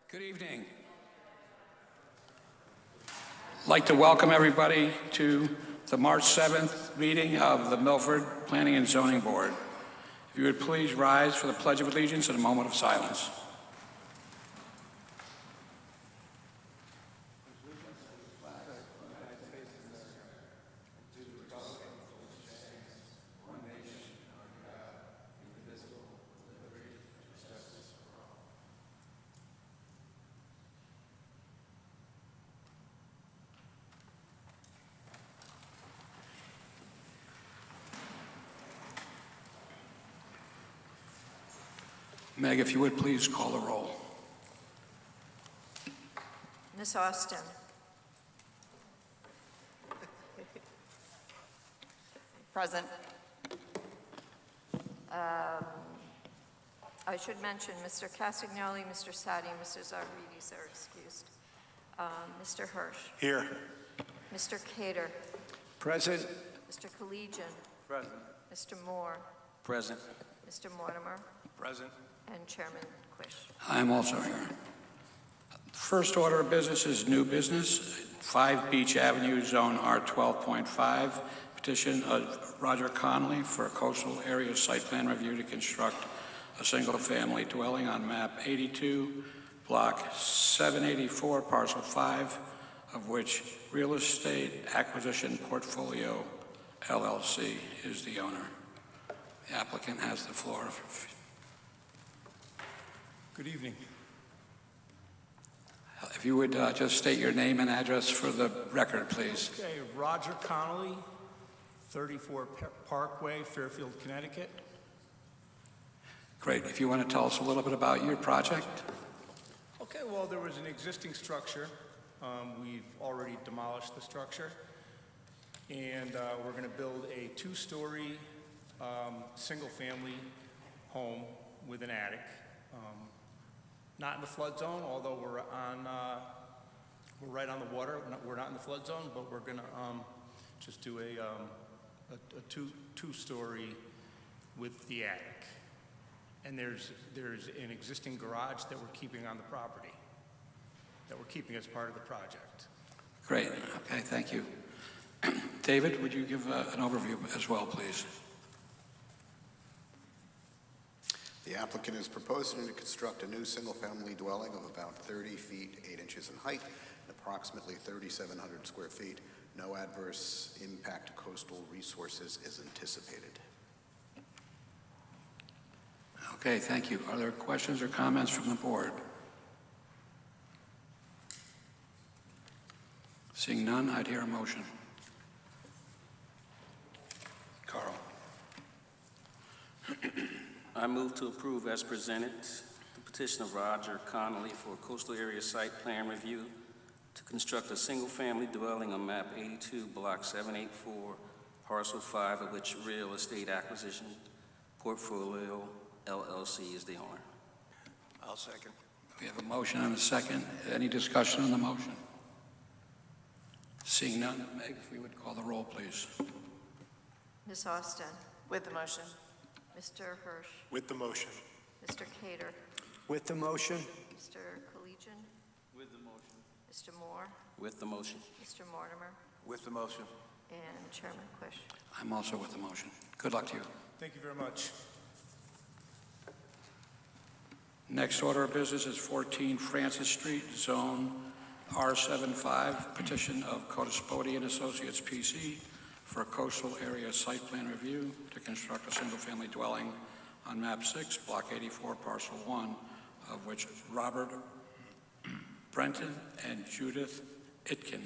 Good evening. I'd like to welcome everybody to the March 7th meeting of the Milford Planning and Zoning Board. If you would please rise for the Pledge of Allegiance and a moment of silence. Meg, if you would please call the roll. Ms. Austin. Present. I should mention Mr. Castagnoli, Mr. Sadi, and Mr. Zarides are excused. Mr. Hirsch. Here. Mr. Cater. Present. Mr. Collegian. Present. Mr. Moore. Present. Mr. Mortimer. Present. And Chairman Quish. I am also here. First order of business is new business, 5 Beach Avenue, Zone R12.5, petition of Roger Connolly for a coastal area site plan review to construct a single-family dwelling on map 82, block 784, parcel 5, of which Real Estate Acquisition Portfolio LLC is the owner. The applicant has the floor. Good evening. If you would just state your name and address for the record, please. Okay, Roger Connolly, 34 Parkway, Fairfield, Connecticut. Great. If you want to tell us a little bit about your project. Okay, well, there was an existing structure. We've already demolished the structure. And we're going to build a 2-story single-family home with an attic. Not in the flood zone, although we're right on the water. We're not in the flood zone, but we're going to just do a two-story with the attic. And there's an existing garage that we're keeping on the property, that we're keeping as part of the project. Great. Okay, thank you. David, would you give an overview as well, please? The applicant is proposing to construct a new single-family dwelling of about 30 feet 8 inches in height and approximately 3,700 square feet. No adverse impact to coastal resources is anticipated. Okay, thank you. Are there questions or comments from the board? Seeing none, I'd hear a motion. Carl. I move to approve as presented the petition of Roger Connolly for a coastal area site plan review to construct a single-family dwelling on map 82, block 784, parcel 5, of which Real Estate Acquisition Portfolio LLC is the owner. I'll second. We have a motion and a second. Any discussion on the motion? Seeing none, Meg, if we would call the roll, please. Ms. Austin. With the motion. Mr. Hirsch. With the motion. Mr. Cater. With the motion. Mr. Collegian. With the motion. Mr. Moore. With the motion. Mr. Mortimer. With the motion. And Chairman Quish. I'm also with the motion. Good luck to you. Thank you very much. Next order of business is 14 Francis Street, Zone R75, petition of Codaspodi and Associates PC for a coastal area site plan review to construct a single-family dwelling on map 6, block 84, parcel 1, of which Robert Brenton and Judith Itkin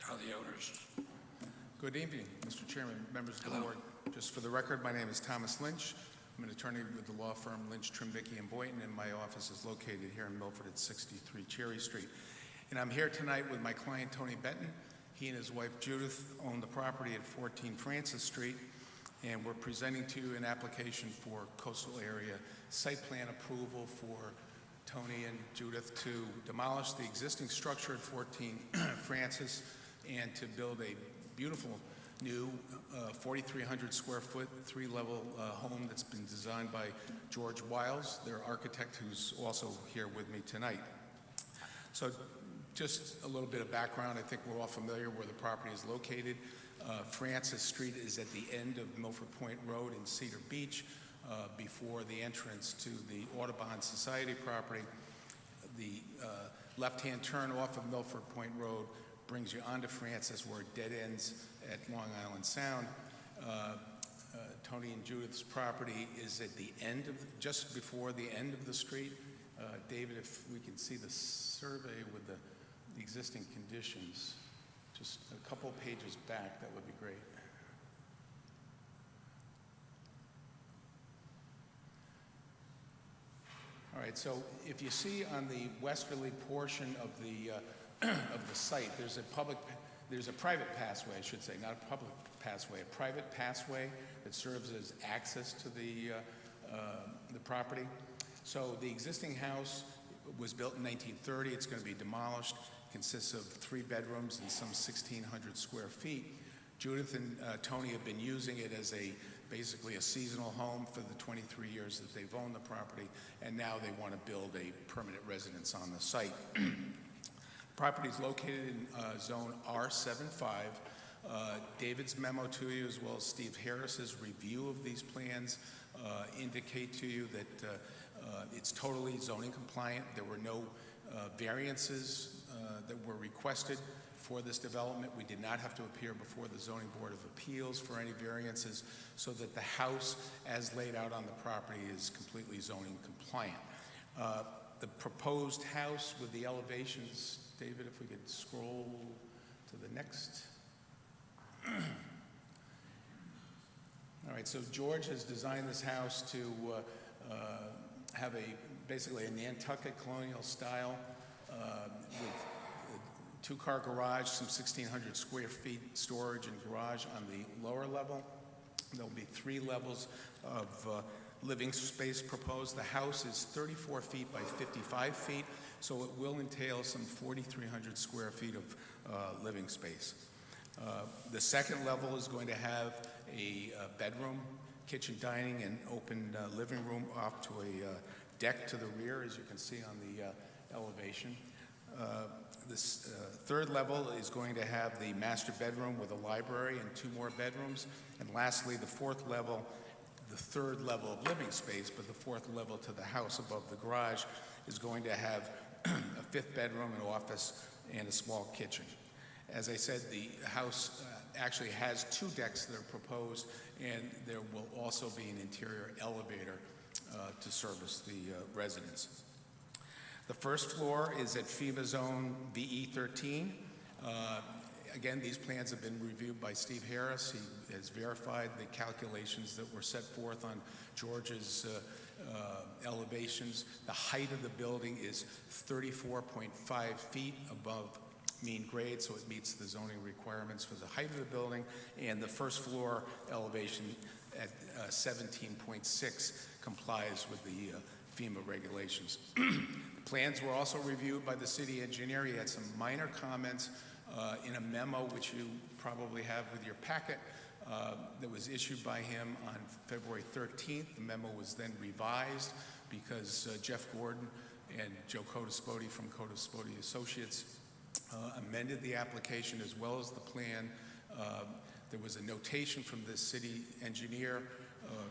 are the owners. Good evening, Mr. Chairman, members of the Hello. board. Just for the record, my name is Thomas Lynch. I'm an attorney with the law firm Lynch, Trimbicky & Boynton, and my office is located here in Milford at 63 Cherry Street. And I'm here tonight with my client, Tony Benton. He and his wife, Judith, own the property at 14 Francis Street, and we're presenting to you an application for coastal area site plan approval for Tony and Judith to demolish the existing structure at 14 Francis and to build a beautiful new 4,300 square foot, 3-level home that's been designed by George Wiles, their architect, who's also here with me tonight. So just a little bit of background. I think we're all familiar where the property is located. Francis Street is at the end of Milford Point Road in Cedar Beach, before the entrance to the Audubon Society property. The left-hand turn off of Milford Point Road brings you onto Francis, where it dead ends at Long Island Sound. Tony and Judith's property is at the end of, just before the end of the street. David, if we can see the survey with the existing conditions, just a couple pages back, that would be great. All right, so if you see on the westerly portion of the site, there's a private passway, I should say, not a public passway, a private passway that serves as access to the property. So the existing house was built in 1930. It's going to be demolished. It consists of 3 bedrooms and some 1,600 square feet. Judith and Tony have been using it as basically a seasonal home for the 23 years that they've owned the property, and now they want to build a permanent residence on the site. The property is located in zone R75. David's memo to you, as well as Steve Harris's review of these plans, indicate to you that it's totally zoning compliant. There were no variances that were requested for this development. We did not have to appear before the Zoning Board of Appeals for any variances, so that the house as laid out on the property is completely zoning compliant. The proposed house with the elevations, David, if we could scroll to the next. All right, so George has designed this house to have basically a Nantucket colonial style with a 2-car garage, some 1,600 square feet storage and garage on the lower level. There'll be 3 levels of living space proposed. The house is 34 feet by 55 feet, so it will entail some 4,300 square feet of living space. The second level is going to have a bedroom, kitchen, dining, and open living room off to a deck to the rear, as you can see on the elevation. This third level is going to have the master bedroom with a library and 2 more bedrooms. And lastly, the fourth level, the third level of living space, but the 4th level to the house above the garage, is going to have a 5th bedroom, an office, and a small kitchen. As I said, the house actually has 2 decks that are proposed, and there will also be an interior elevator to service the residents. The first floor is at FEMA Zone VE13. Again, these plans have been reviewed by Steve Harris. He has verified the calculations that were set forth on George's elevations. The height of the building is 34.5 feet above mean grade, so it meets the zoning requirements for the height of the building, and the first floor elevation at 17.6 complies with the FEMA regulations. The plans were also reviewed by the city engineer. He had some minor comments in a memo, which you probably have with your packet, that was issued by him on February 13th. The memo was then revised because Jeff Gordon and Joe Codaspoti from Codaspoti Associates amended the application as well as the plan. There was a notation from the city engineer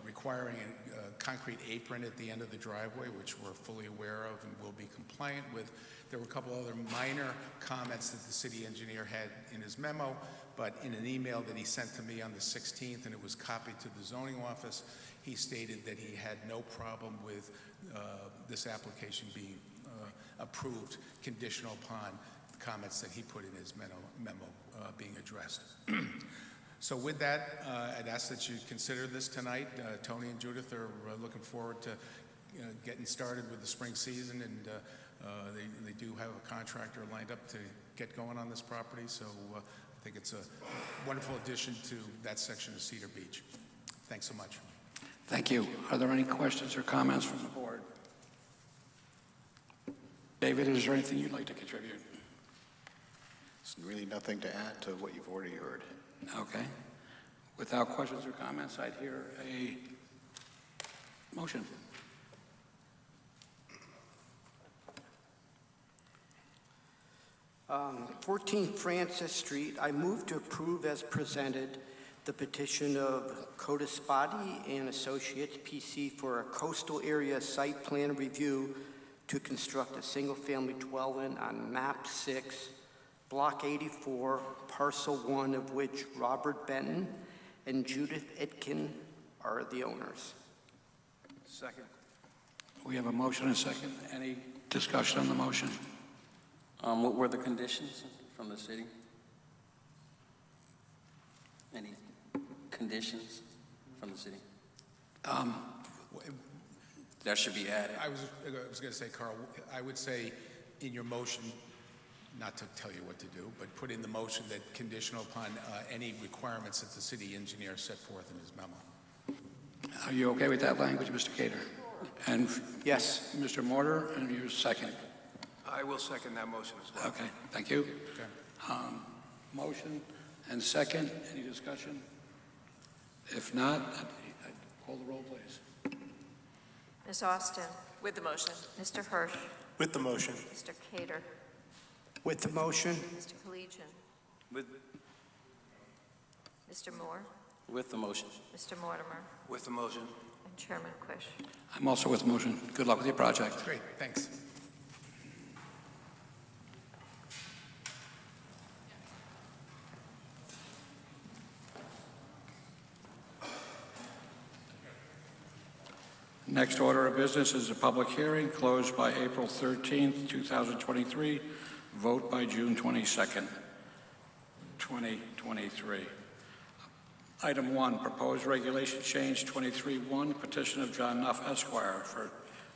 requiring a concrete apron at the end of the driveway, which we're fully aware of and will be compliant with. There were a couple other minor comments that the city engineer had in his memo, but in an email that he sent to me on the 16th, and it was copied to the zoning office, he stated that he had no problem with this application being approved, conditional upon the comments that he put in his memo being addressed. So with that, I'd ask that you consider this tonight. Tony and Judith are looking forward to getting started with the spring season, and they do have a contractor lined up to get going on this property, so I think it's a wonderful addition to that section of Cedar Beach. Thanks so much. Thank you. Are there any questions or comments from the board? David, is there anything you'd like to contribute? There's really nothing to add to what you've already heard. Okay. Without questions or comments, I'd hear a motion. Um, 14 Francis Street, I move to approve as presented the petition of Codispati and Associates PC for a coastal area site plan review to construct a single-family dwelling on map 6, block 84, parcel 1, of which Robert Benton and Judith Itkin are the owners. Second. We have a motion and a second. Any discussion on the motion? What were the conditions from the city? Any conditions from the city? That should be added. I was going to say, Carl, I would say in your motion, not to tell you what to do, but put in the motion that conditional upon any requirements that the city engineer set forth in his memo. Are you okay with that language, Mr. Cater? And Yes. Mr. Mortar, and you second. I will second that motion as well. Okay, thank you. Okay. Motion and second. Any discussion? If not, I'd call the roll, please. Ms. Austin, With the motion. Mr. Hirsch, With the motion. Mr. Cater, With the motion, Mr. Collegian, With Mr. Moore, the motion. Mr. Mortimer, With the motion. and Chairman Quish. I'm also with the motion. Good luck with your project. Great, thanks. Next order of business is a public hearing closed by April 13th, 2023, vote by June 22nd, 2023. Item 1, proposed regulation change 23-1, petition of John Nuff Esquire for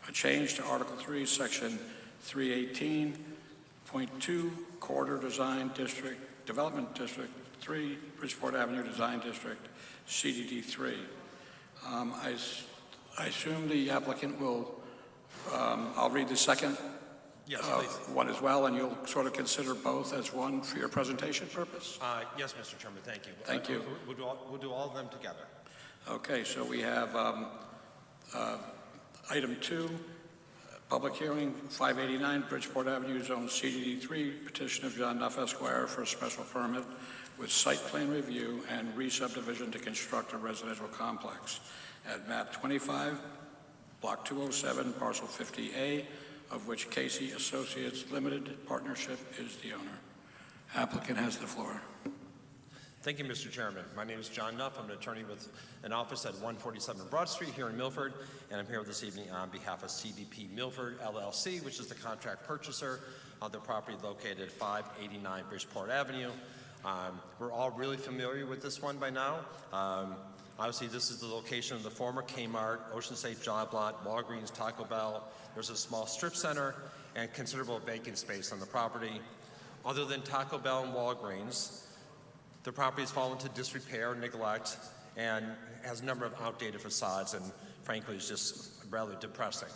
a change to Article 3, Section 318.2, Corridor Design District, Development District 3, Bridgeport Avenue Design District, CDD 3. I assume the applicant will, I'll read the second Yes, please. one as well, and you'll sort of consider both as one for your presentation purpose? Yes, Mr. Chairman, thank you. Thank you. We'll do all of them together. Okay, so we have item 2, public hearing, 589 Bridgeport Avenue, Zone CDD3, petition of John Nuff Esquire for a special permit with site plan review and re-subdivision to construct a residential complex at map 25, block 207, parcel 50A, of which Casey Associates Limited Partnership is the owner. Applicant has the floor. Thank you, Mr. Chairman. My name is John Nuff. I'm an attorney with an office at 147 Broad Street here in Milford, and I'm here this evening on behalf of CDP Milford LLC, which is the contract purchaser of the property located at 589 Bridgeport Avenue. We're all really familiar with this one by now. Obviously, this is the location of the former Kmart, Ocean Safe Job Lot, Walgreens, Taco Bell. There's a small strip center and considerable vacant space on the property. Other than Taco Bell and Walgreens, the property has fallen into disrepair, neglect, and has a number of outdated facades, and frankly, is just rather depressing.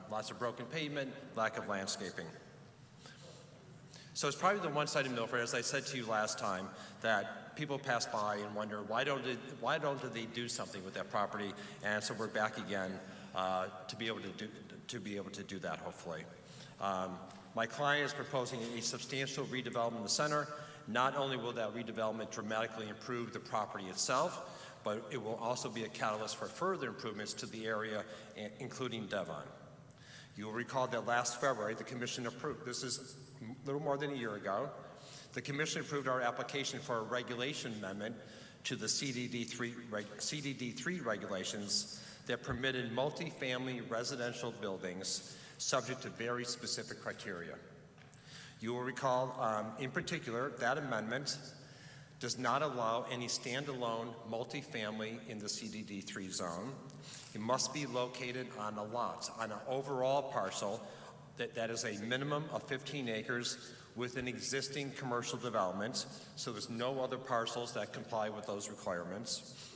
Lots of broken pavement, lack of landscaping. So it's probably the one side of Milford, as I said to you last time, that people pass by and wonder why don't they do something with that property? And so we're back again to be able to do that, hopefully. My client is proposing a substantial redevelopment of the center. Not only will that redevelopment dramatically improve the property itself, but it will also be a catalyst for further improvements to the area, including Devon. You will recall that last February, the Commission approved, this is a little more than a year ago, the Commission approved our application for a regulation amendment to the CDD3 regulations that permitted multifamily residential buildings subject to very specific criteria. You will recall, in particular, that amendment does not allow any standalone multifamily in the CDD3 zone. It must be located on a lot, on an overall parcel that is a minimum of 15 acres with an existing commercial development, so there's no other parcels that comply with those requirements.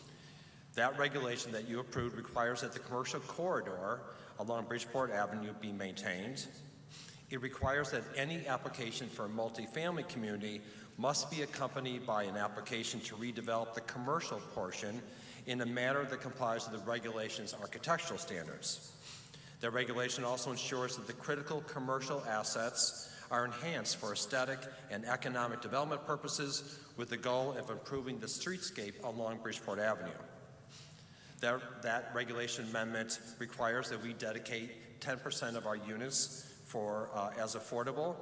That regulation that you approved requires that the commercial corridor along Bridgeport Avenue be maintained. It requires that any application for a multifamily community must be accompanied by an application to redevelop the commercial portion in a manner that complies with the regulation's architectural standards. The regulation also ensures that the critical commercial assets are enhanced for aesthetic and economic development purposes with the goal of improving the streetscape along Bridgeport Avenue. That regulation amendment requires that we dedicate 10% of our units as affordable.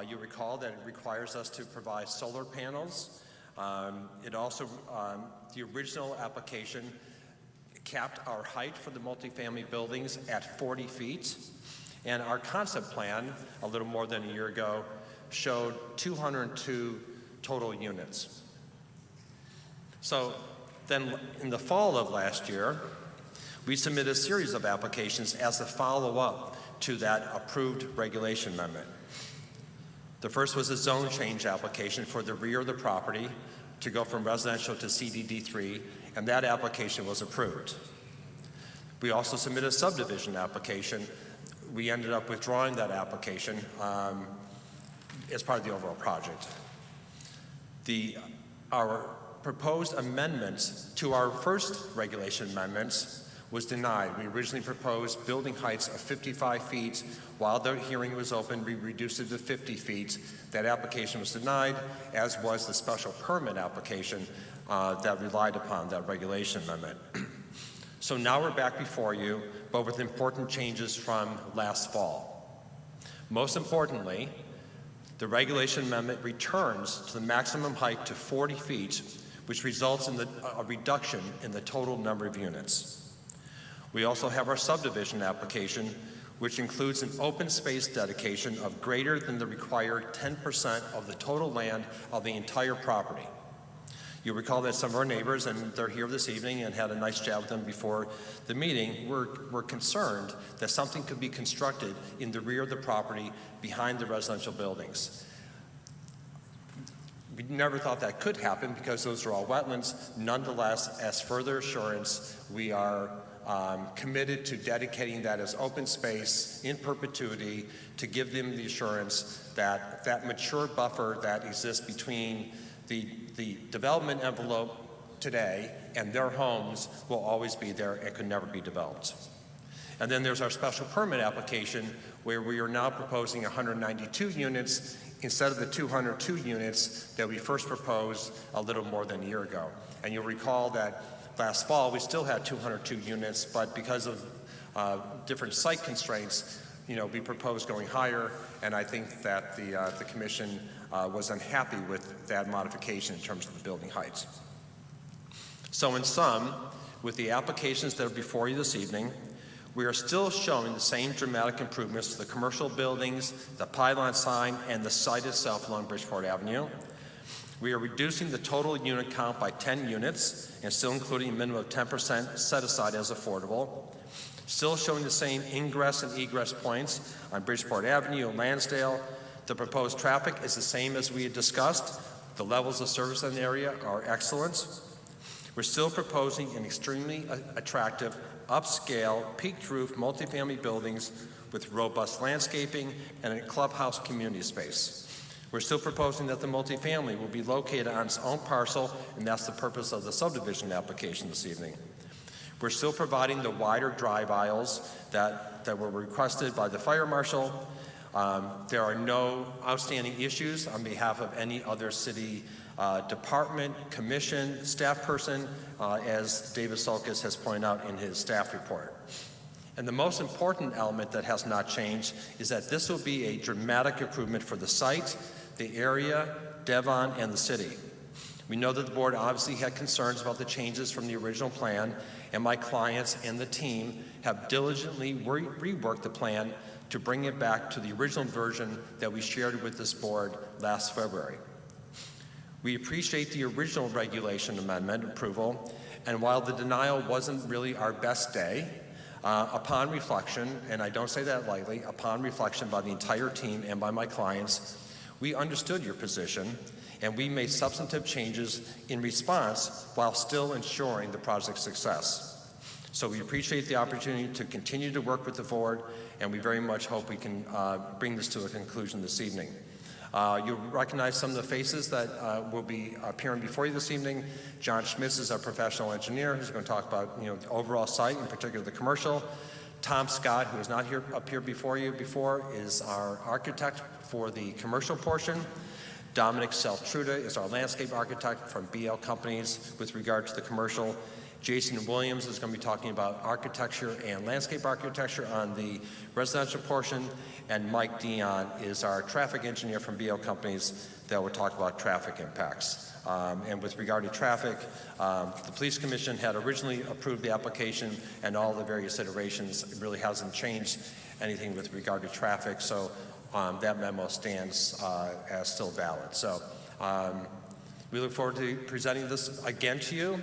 You recall that it requires us to provide solar panels. It also, the original application capped our height for the multifamily buildings at 40 feet. And our concept plan, a little more than a year ago, showed 202 total units. So then in the fall of last year, we submitted a series of applications as a follow-up to that approved regulation amendment. The first was a zone change application for the rear of the property to go from residential to CDD3, and that application was approved. We also submitted a subdivision application. We ended up withdrawing that application as part of the overall project. Our proposed amendments to our first regulation amendments was denied. We originally proposed building heights of 55 feet. While the hearing was open, we reduced it to 50 feet. That application was denied, as was the special permit application that relied upon that regulation amendment. So now we're back before you, but with important changes from last fall. Most importantly, the regulation amendment returns to the maximum height to 40 feet, which results in a reduction in the total number of units. We also have our subdivision application, which includes an open space dedication of greater than the required 10% of the total land of the entire property. You'll recall that some of our neighbors, and they're here this evening and had a nice chat with them before the meeting, were concerned that something could be constructed in the rear of the property behind the residential buildings. We never thought that could happen because those are all wetlands. Nonetheless, as further assurance, we are committed to dedicating that as open space in perpetuity to give them the assurance that that mature buffer that exists between the development envelope today and their homes will always be there and could never be developed. And then there's our special permit application where we are now proposing 192 units instead of the 202 units that we first proposed a little more than a year ago. And you'll recall that last fall we still had 202 units, but because of different site constraints, we proposed going higher, and I think that the commission was unhappy with that modification in terms of the building heights. So in sum, with the applications that are before you this evening, we are still showing the same dramatic improvements to the commercial buildings, the pylon sign, and the site itself along Bridgeport Avenue. We are reducing the total unit count by 10 units and still including a minimum of 10% set aside as affordable. Still showing the same ingress and egress points on Bridgeport Avenue and Lansdale. The proposed traffic is the same as we had discussed. The levels of service in the area are excellent. We're still proposing an extremely attractive, upscale, peaked roof multifamily buildings with robust landscaping and a clubhouse community space. We're still proposing that the multifamily will be located on its own parcel, and that's the purpose of the subdivision application this evening. We're still providing the wider drive aisles that were requested by the fire marshal. There are no outstanding issues on behalf of any other city department, commission, staff person, as David Sulkus has pointed out in his staff report. And the most important element that has not changed is that this will be a dramatic improvement for the site, the area, Devon, and the city. We know that the board obviously had concerns about the changes from the original plan, and my clients and the team have diligently reworked the plan to bring it back to the original version that we shared with this board last February. We appreciate the original regulation amendment approval, and while the denial wasn't really our best day, upon reflection, and I don't say that lightly, upon reflection by the entire team and by my clients, we understood your position, and we made substantive changes in response while still ensuring the project's success. So we appreciate the opportunity to continue to work with the board, and we very much hope we can bring this to a conclusion this evening. You'll recognize some of the faces that will be appearing before you this evening. John Schmitz is our professional engineer who's going to talk about the overall site, in particular the commercial. Tom Scott, who is not here up here before you before, is our architect for the commercial portion. Dominic Seltruda is our landscape architect from BL Companies with regard to the commercial. Jason Williams is going to be talking about architecture and landscape architecture on the residential portion. And Mike Dion is our traffic engineer from BL Companies that will talk about traffic impacts. And with regard to traffic, the Police Commission had originally approved the application, and all the various iterations. It really hasn't changed anything with regard to traffic, so that memo stands as still valid. So we look forward to presenting this again to you.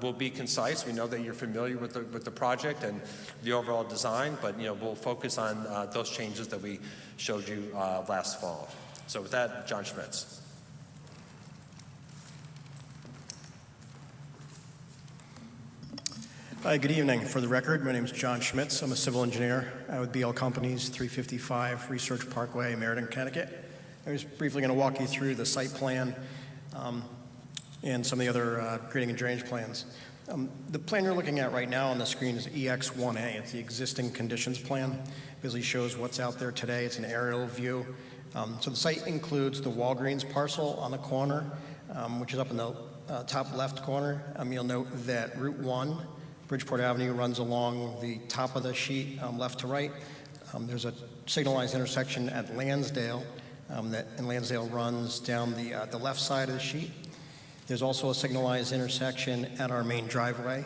We'll be concise. We know that you're familiar with the project and the overall design, but we'll focus on those changes that we showed you last fall. So with that, John Schmitz. Hi, good evening. For the record, my name is John Schmitz. I'm a civil engineer with BL Companies, 355 Research Parkway, Meriden, Connecticut. I was briefly going to walk you through the site plan and some of the other grading and drainage plans. The plan you're looking at right now on the screen is EX1A. It's the existing conditions plan. It basically shows what's out there today. It's an aerial view. So the site includes the Walgreens parcel on the corner, which is up in the top left corner. You'll note that Route 1, Bridgeport Avenue, runs along the top of the sheet, left to right. There's a signalized intersection at Lansdale, and Lansdale runs down the left side of the sheet. There's also a signalized intersection at our main driveway.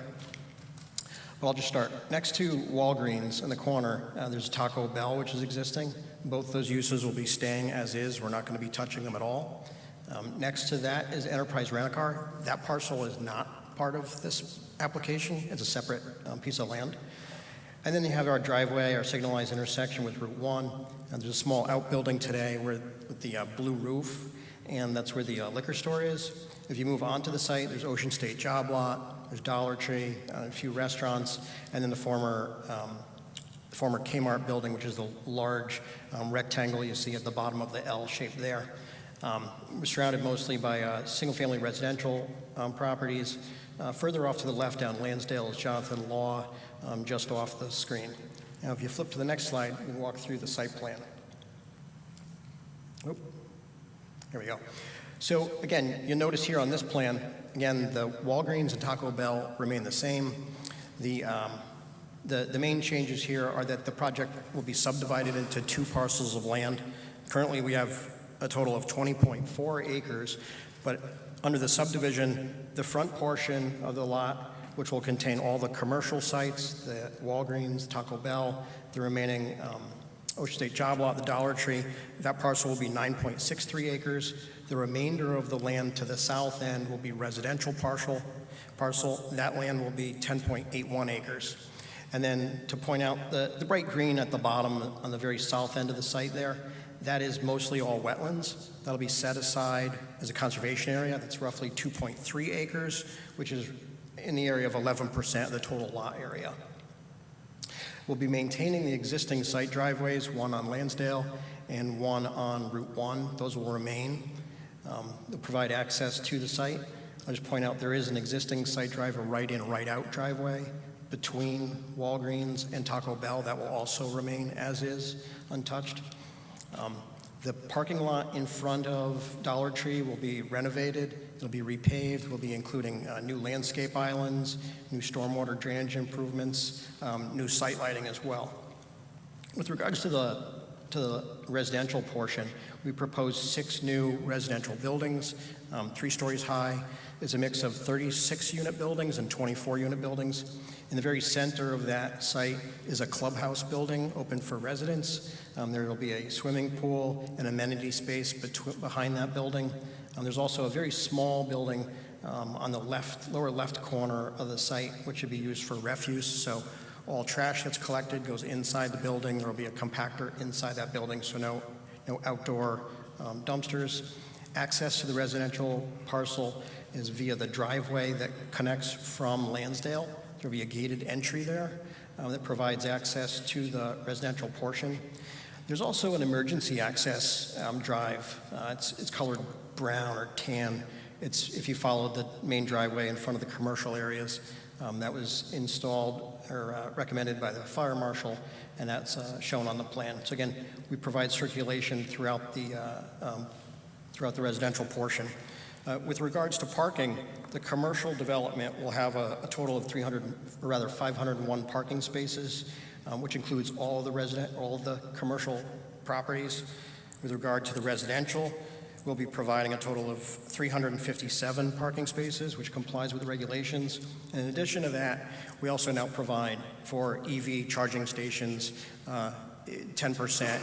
But I'll just start. Next to Walgreens in the corner, there's Taco Bell, which is existing. Both those uses will be staying as is. We're not going to be touching them at all. Next to that is Enterprise Rent-A-Car. That parcel is not part of this application. It's a separate piece of land. And then you have our driveway, our signalized intersection with Route 1. And there's a small outbuilding today with the blue roof, and that's where the liquor store is. If you move onto the site, there's Ocean State Job Lot, there's Dollar Tree, a few restaurants, and then the former Kmart building, which is the large rectangle you see at the bottom of the L shape there. We're surrounded mostly by single-family residential properties. Further off to the left down Lansdale is Jonathan Law, just off the screen. Now, if you flip to the next slide, we can walk through the site plan. Oop. Here we go. So again, you'll notice here on this plan, again, the Walgreens and Taco Bell remain the same. The main changes here are that the project will be subdivided into 2 parcels of land. Currently, we have a total of 20.4 acres, but under the subdivision, the front portion of the lot, which will contain all the commercial sites, the Walgreens, Taco Bell, the remaining Ocean State Job Lot, the Dollar Tree, that parcel will be 9.63 acres. The remainder of the land to the south end will be residential parcel. That land will be 10.81 acres. And then to point out, the bright green at the bottom on the very south end of the site there, that is mostly all wetlands. That'll be set aside as a conservation area. That's roughly 2.3 acres, which is in the area of 11% of the total lot area. We'll be maintaining the existing site driveways, one on Lansdale and one on Route 1. Those will remain. They'll provide access to the site. I'll just point out there is an existing site drive, a right-in, right-out driveway between Walgreens and Taco Bell. That will also remain as is, untouched. The parking lot in front of Dollar Tree will be renovated. It'll be repaved. We'll be including new landscape islands, new stormwater drainage improvements, new site lighting as well. With regards to the residential portion, we proposed 6 new residential buildings, 3 stories high. It's a mix of 36-unit buildings and 24-unit buildings. In the very center of that site is a clubhouse building open for residents. There will be a swimming pool and amenity space behind that building. There's also a very small building on the lower left corner of the site, which would be used for refuse. So all trash that's collected goes inside the building. There will be a compactor inside that building, so no outdoor dumpsters. Access to the residential parcel is via the driveway that connects from Lansdale. There will be a gated entry there that provides access to the residential portion. There's also an emergency access drive. It's colored brown or tan. It's if you follow the main driveway in front of the commercial areas. That was installed or recommended by the fire marshal, and that's shown on the plan. So again, we provide circulation throughout the residential portion. With regards to parking, the commercial development will have a total of 501 parking spaces, which includes all of the commercial properties. With regard to the residential, we'll be providing a total of 357 parking spaces, which complies with the regulations. And in addition to that, we also now provide for EV charging stations 10%.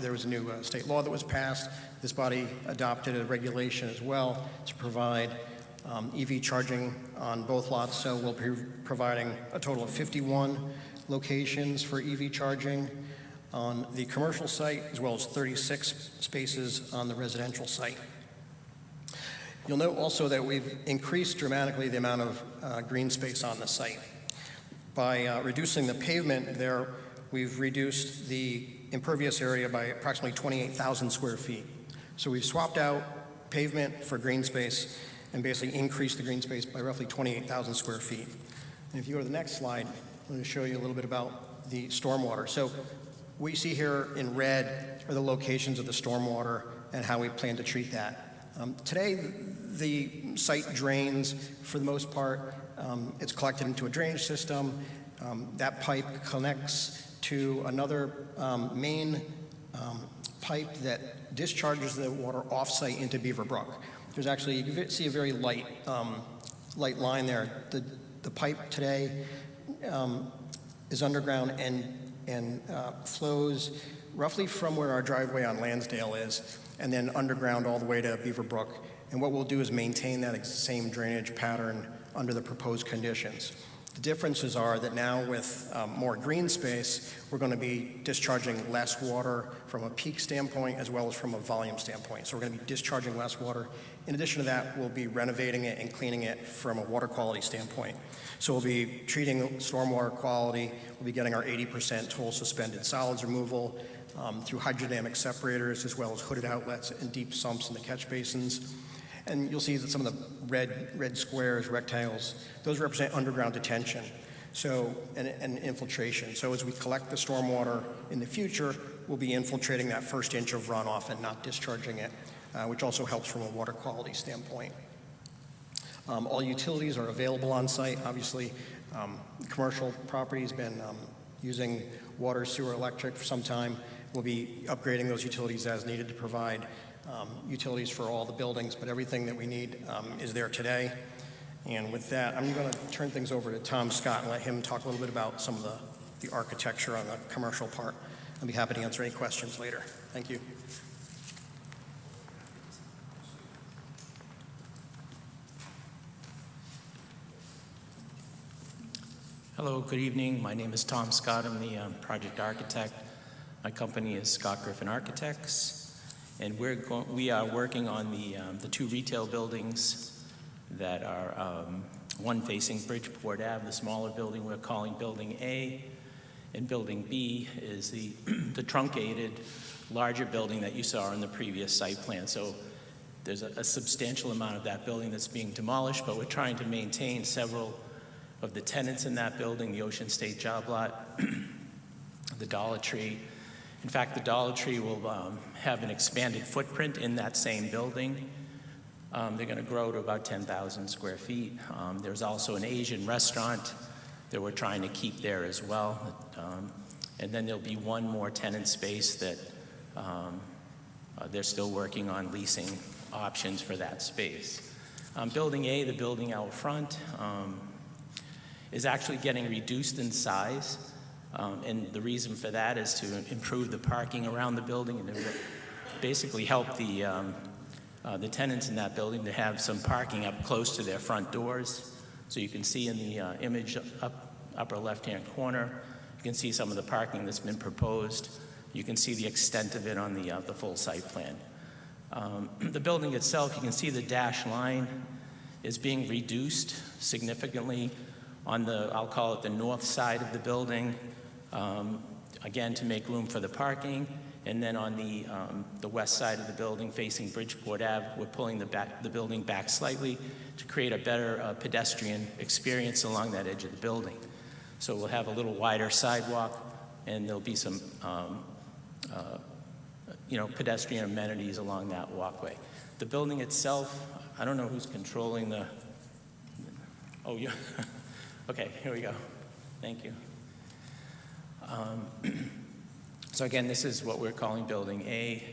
There was a new state law that was passed. This body adopted a regulation as well to provide EV charging on both lots. So we'll be providing a total of 51 locations for EV charging on the commercial site, as well as 36 spaces on the residential site. You'll note also that we've increased dramatically the amount of green space on the site. By reducing the pavement there, we've reduced the impervious area by approximately 28,000 square feet. So we've swapped out pavement for green space and basically increased the green space by roughly 28,000 square feet. And if you go to the next slide, I'm going to show you a little bit about the stormwater. So we see here in red are the locations of the stormwater and how we plan to treat that. Today, the site drains, for the most part, it's collected into a drainage system. That pipe connects to another main pipe that discharges the water off-site into Beaver Brook. There's actually, you can see a very light line there. The pipe today is underground and flows roughly from where our driveway on Lansdale is, and then underground all the way to Beaver Brook. And what we'll do is maintain that same drainage pattern under the proposed conditions. The differences are that now with more green space, we're going to be discharging less water from a peak standpoint as well as from a volume standpoint. So we're going to be discharging less water. In addition to that, we'll be renovating it and cleaning it from a water quality standpoint. So we'll be treating stormwater quality. We'll be getting our 80% total suspended solids removal through hydrodynamic separators, as well as hooded outlets and deep sumps in the catch basins. And you'll see that some of the red squares, rectangles, those represent underground detention and infiltration. So as we collect the stormwater in the future, we'll be infiltrating that first inch of runoff and not discharging it, which also helps from a water quality standpoint. All utilities are available on site. Obviously, commercial property has been using water, sewer, electric for some time. We'll be upgrading those utilities as needed to provide utilities for all the buildings, but everything that we need is there today. And with that, I'm going to turn things over to Tom Scott and let him talk a little bit about some of the architecture on the commercial part. I'll be happy to answer any questions later. Thank you. Hello, good evening. My name is Tom Scott. I'm the project architect. My company is Scott Griffin Architects, and we are working on the two retail buildings that are one facing Bridgeport Ave, the smaller building we're calling Building A, and Building B is the truncated, larger building that you saw in the previous site plan. So there's a substantial amount of that building that's being demolished, but we're trying to maintain several of the tenants in that building, the Ocean State Job Lot, the Dollar Tree. In fact, the Dollar Tree will have an expanded footprint in that same building. They're going to grow to about 10,000 square feet. There's also an Asian restaurant that we're trying to keep there as well. And then there'll be one more tenant space that they're still working on leasing options for that space. Building A, the building out front, is actually getting reduced in size. And the reason for that is to improve the parking around the building and to basically help the tenants in that building to have some parking up close to their front doors. So you can see in the image upper left-hand corner, you can see some of the parking that's been proposed. You can see the extent of it on the full site plan. The building itself, you can see the dashed line is being reduced significantly on I'll call it the north side of the building, again, to make room for the parking. And then on the west side of the building facing Bridgeport Ave, we're pulling the building back slightly to create a better pedestrian experience along that edge of the building. So we'll have a little wider sidewalk, and there'll be some pedestrian amenities along that walkway. The building itself, I don't know who's controlling the, oh, yeah. Okay, here we go. Thank you. So again, this is what we're calling Building A,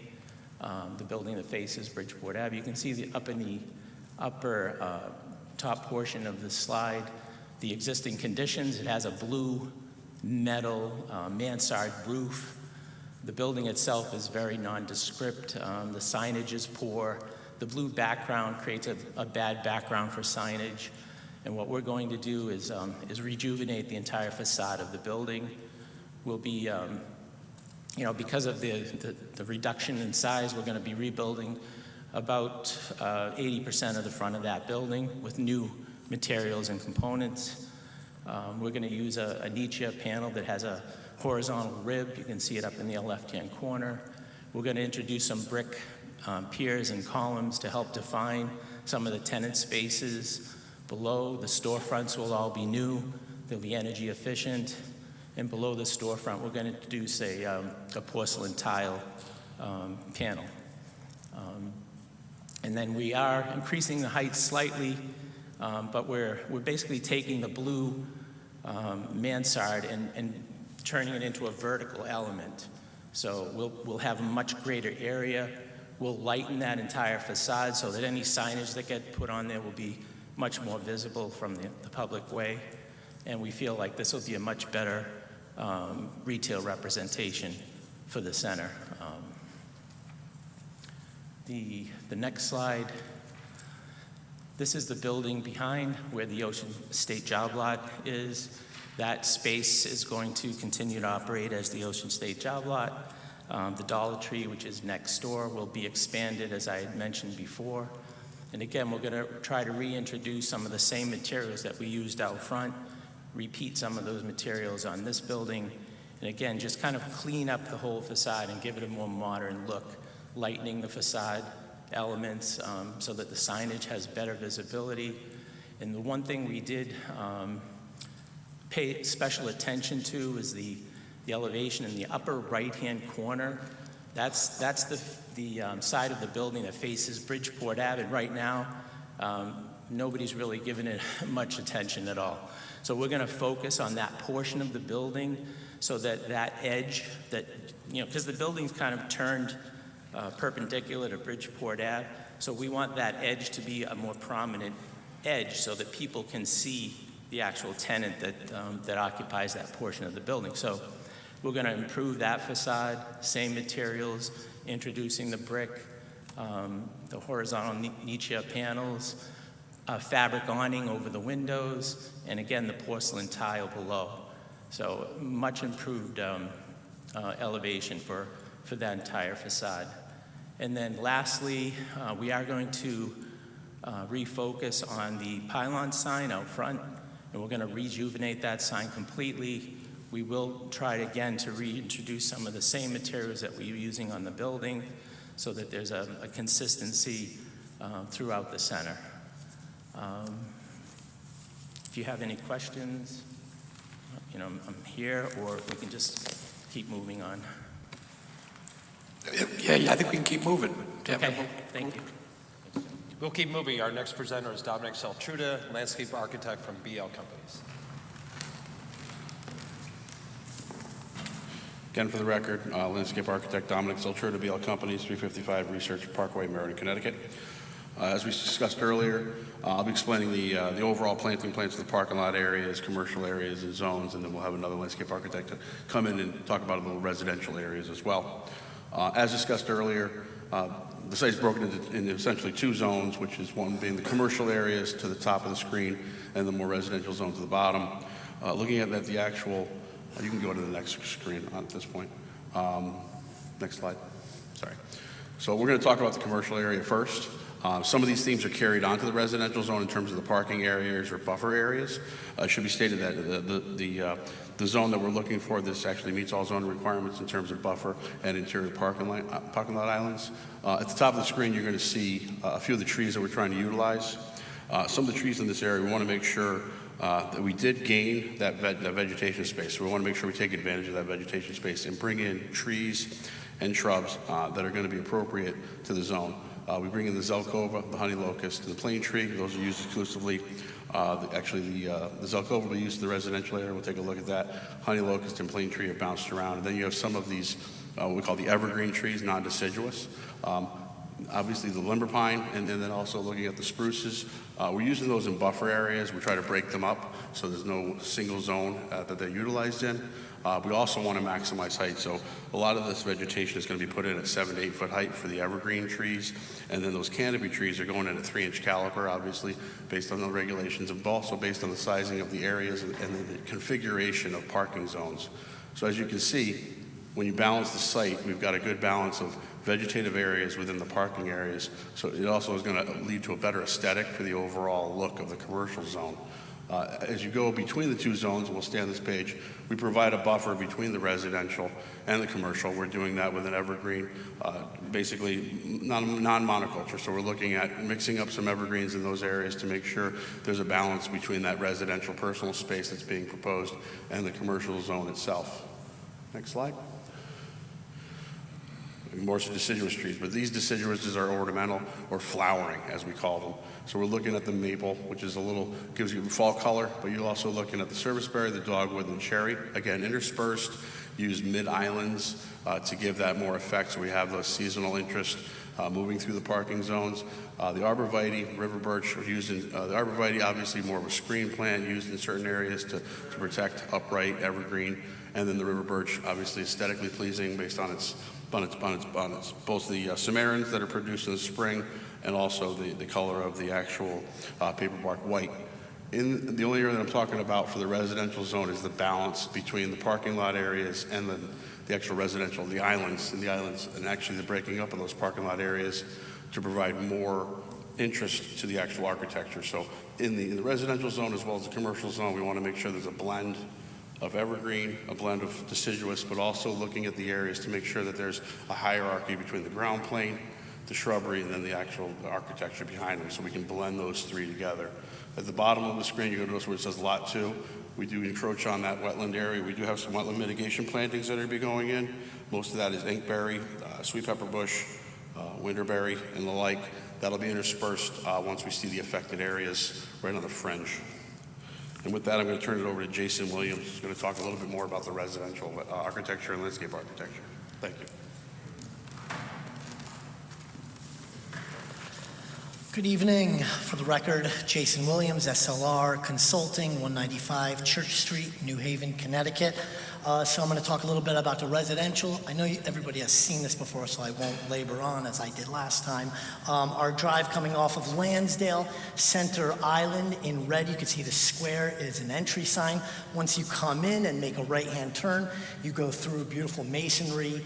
the building that faces Bridgeport Ave. You can see up in the upper top portion of the slide, the existing conditions. It has a blue metal mansard roof. The building itself is very nondescript. The signage is poor. The blue background creates a bad background for signage. And what we're going to do is rejuvenate the entire facade of the building. We'll be, because of the reduction in size, we're going to be rebuilding about 80% of the front of that building with new materials and components. We're going to use a Nietzsche panel that has a horizontal rib. You can see it up in the left-hand corner. We're going to introduce some brick piers and columns to help define some of the tenant spaces below. The storefronts will all be new. They'll be energy efficient. And below the storefront, we're going to introduce a porcelain tile panel. And then we are increasing the height slightly, but we're basically taking the blue mansard and turning it into a vertical element. So we'll have a much greater area. We'll lighten that entire facade so that any signage that get put on there will be much more visible from the public way. And we feel like this will be a much better retail representation for the center. The next slide, this is the building behind where the Ocean State Job Lot is. That space is going to continue to operate as the Ocean State Job Lot. The Dollar Tree, which is next door, will be expanded, as I had mentioned before. And again, we're going to try to reintroduce some of the same materials that we used out front, repeat some of those materials on this building, and again, just kind of clean up the whole facade and give it a more modern look, lightening the facade elements so that the signage has better visibility. And the one thing we did pay special attention to is the elevation in the upper right-hand corner. That's the side of the building that faces Bridgeport Ave, and right now, nobody's really given it much attention at all. So we're going to focus on that portion of the building so that that edge, because the building's kind of turned perpendicular to Bridgeport Ave, so we want that edge to be a more prominent edge so that people can see the actual tenant that occupies that portion of the building. So we're going to improve that facade, same materials, introducing the brick, the horizontal Nietzsche panels, fabric awning over the windows, and again, the porcelain tile below. So much improved elevation for that entire facade. And then lastly, we are going to refocus on the pylon sign out front, and we're going to rejuvenate that sign completely. We will try again to reintroduce some of the same materials that we're using on the building so that there's a consistency throughout the center. If you have any questions, I'm here, or we can just keep moving on. Yeah, I think we can keep moving. Okay, thank you. We'll keep moving. Our next presenter is Dominic Celtruda, landscape architect from BL Companies. Again, for the record, landscape architect Dominic Celtruda, BL Companies, 355 Research Parkway, Meriden, Connecticut. As we discussed earlier, I'll be explaining the overall planting plans for the parking lot areas, commercial areas, and zones, and then we'll have another landscape architect to come in and talk about a little residential areas as well. As discussed earlier, the site is broken into essentially two zones, which is one being the commercial areas to the top of the screen and the more residential zone to the bottom. Looking at the actual, you can go to the next screen at this point. Next slide. Sorry. So we're going to talk about the commercial area first. Some of these themes are carried onto the residential zone in terms of the parking areas or buffer areas. It should be stated that the zone that we're looking for, this actually meets all zoning requirements in terms of buffer and interior parking lot islands. At the top of the screen, you're going to see a few of the trees that we're trying to utilize. Some of the trees in this area, we want to make sure that we did gain that vegetation space. So we want to make sure we take advantage of that vegetation space and bring in trees and shrubs that are going to be appropriate to the zone. We bring in the Zelkova, the honey locust, and the plane tree. Those are used exclusively. The Zelkova will be used in the residential area. We'll take a look at that. Honey locust and plane tree are bounced around. And then you have some of these, what we call the evergreen trees, non-deciduous. Obviously the limber pine, and then also looking at the spruces. We're using those in buffer areas. We try to break them up so there's no single zone that they're utilized in. We also want to maximize height, so a lot of this vegetation is going to be put in at 7 to 8 foot height for the evergreen trees, and then those canopy trees are going in at 3-inch caliper, obviously, based on the regulations, and also based on the sizing of the areas and the configuration of parking zones. So as you can see, when you balance the site, we've got a good balance of vegetative areas within the parking areas, so it also is going to lead to a better aesthetic for the overall look of the commercial zone. As you go between the two zones, we'll stay on this page, we provide a buffer between the residential and the commercial. We're doing that with an evergreen, basically non-monoculture. So we're looking at mixing up some evergreens in those areas to make sure there's a balance between that residential personal space that's being proposed and the commercial zone itself. Next slide. More deciduous trees, but these deciduous are ornamental or flowering, as we call them. So we're looking at the maple, which is gives you fall color, but you're also looking at the serviceberry, the dogwood, and cherry. Again, interspersed, use mid-islands to give that more effect, so we have those seasonal interest moving through the parking zones. The arborvitae, river birch, are used in, the arborvitae obviously more of a screen plant used in certain areas to protect upright evergreen, and then the river birch, obviously aesthetically pleasing based on its both the samarins that are produced in the spring and also the color of the actual paper bark white. The only area that I'm talking about for the residential zone is the balance between the parking lot areas and the actual residential, the islands, and actually the breaking up of those parking lot areas to provide more interest to the actual architecture. So in the residential zone as well as the commercial zone, we want to make sure there's a blend of evergreen, a blend of deciduous, but also looking at the areas to make sure that there's a hierarchy between the ground plane, the shrubbery, and then the actual architecture behind them, so we can blend those three together. At the bottom of the screen, you're going to notice where it says Lot 2. We do encroach on that wetland area. We do have some wetland mitigation plantings that are going to be going in. Most of that is inkberry, sweet pepper bush, winterberry, and the like. That'll be interspersed once we see the affected areas right on the fringe. And with that, I'm going to turn it over to Jason Williams, who's going to talk a little bit more about the residential architecture and landscape architecture. Thank you. Good evening. For the record, Jason Williams, SLR Consulting, 195 Church Street, New Haven, Connecticut. So I'm going to talk a little bit about the residential. I know everybody has seen this before, so I won't labor on as I did last time. Our drive coming off of Lansdale, Center Island in red, you can see the square is an entry sign. Once you come in and make a right-hand turn, you go through a beautiful masonry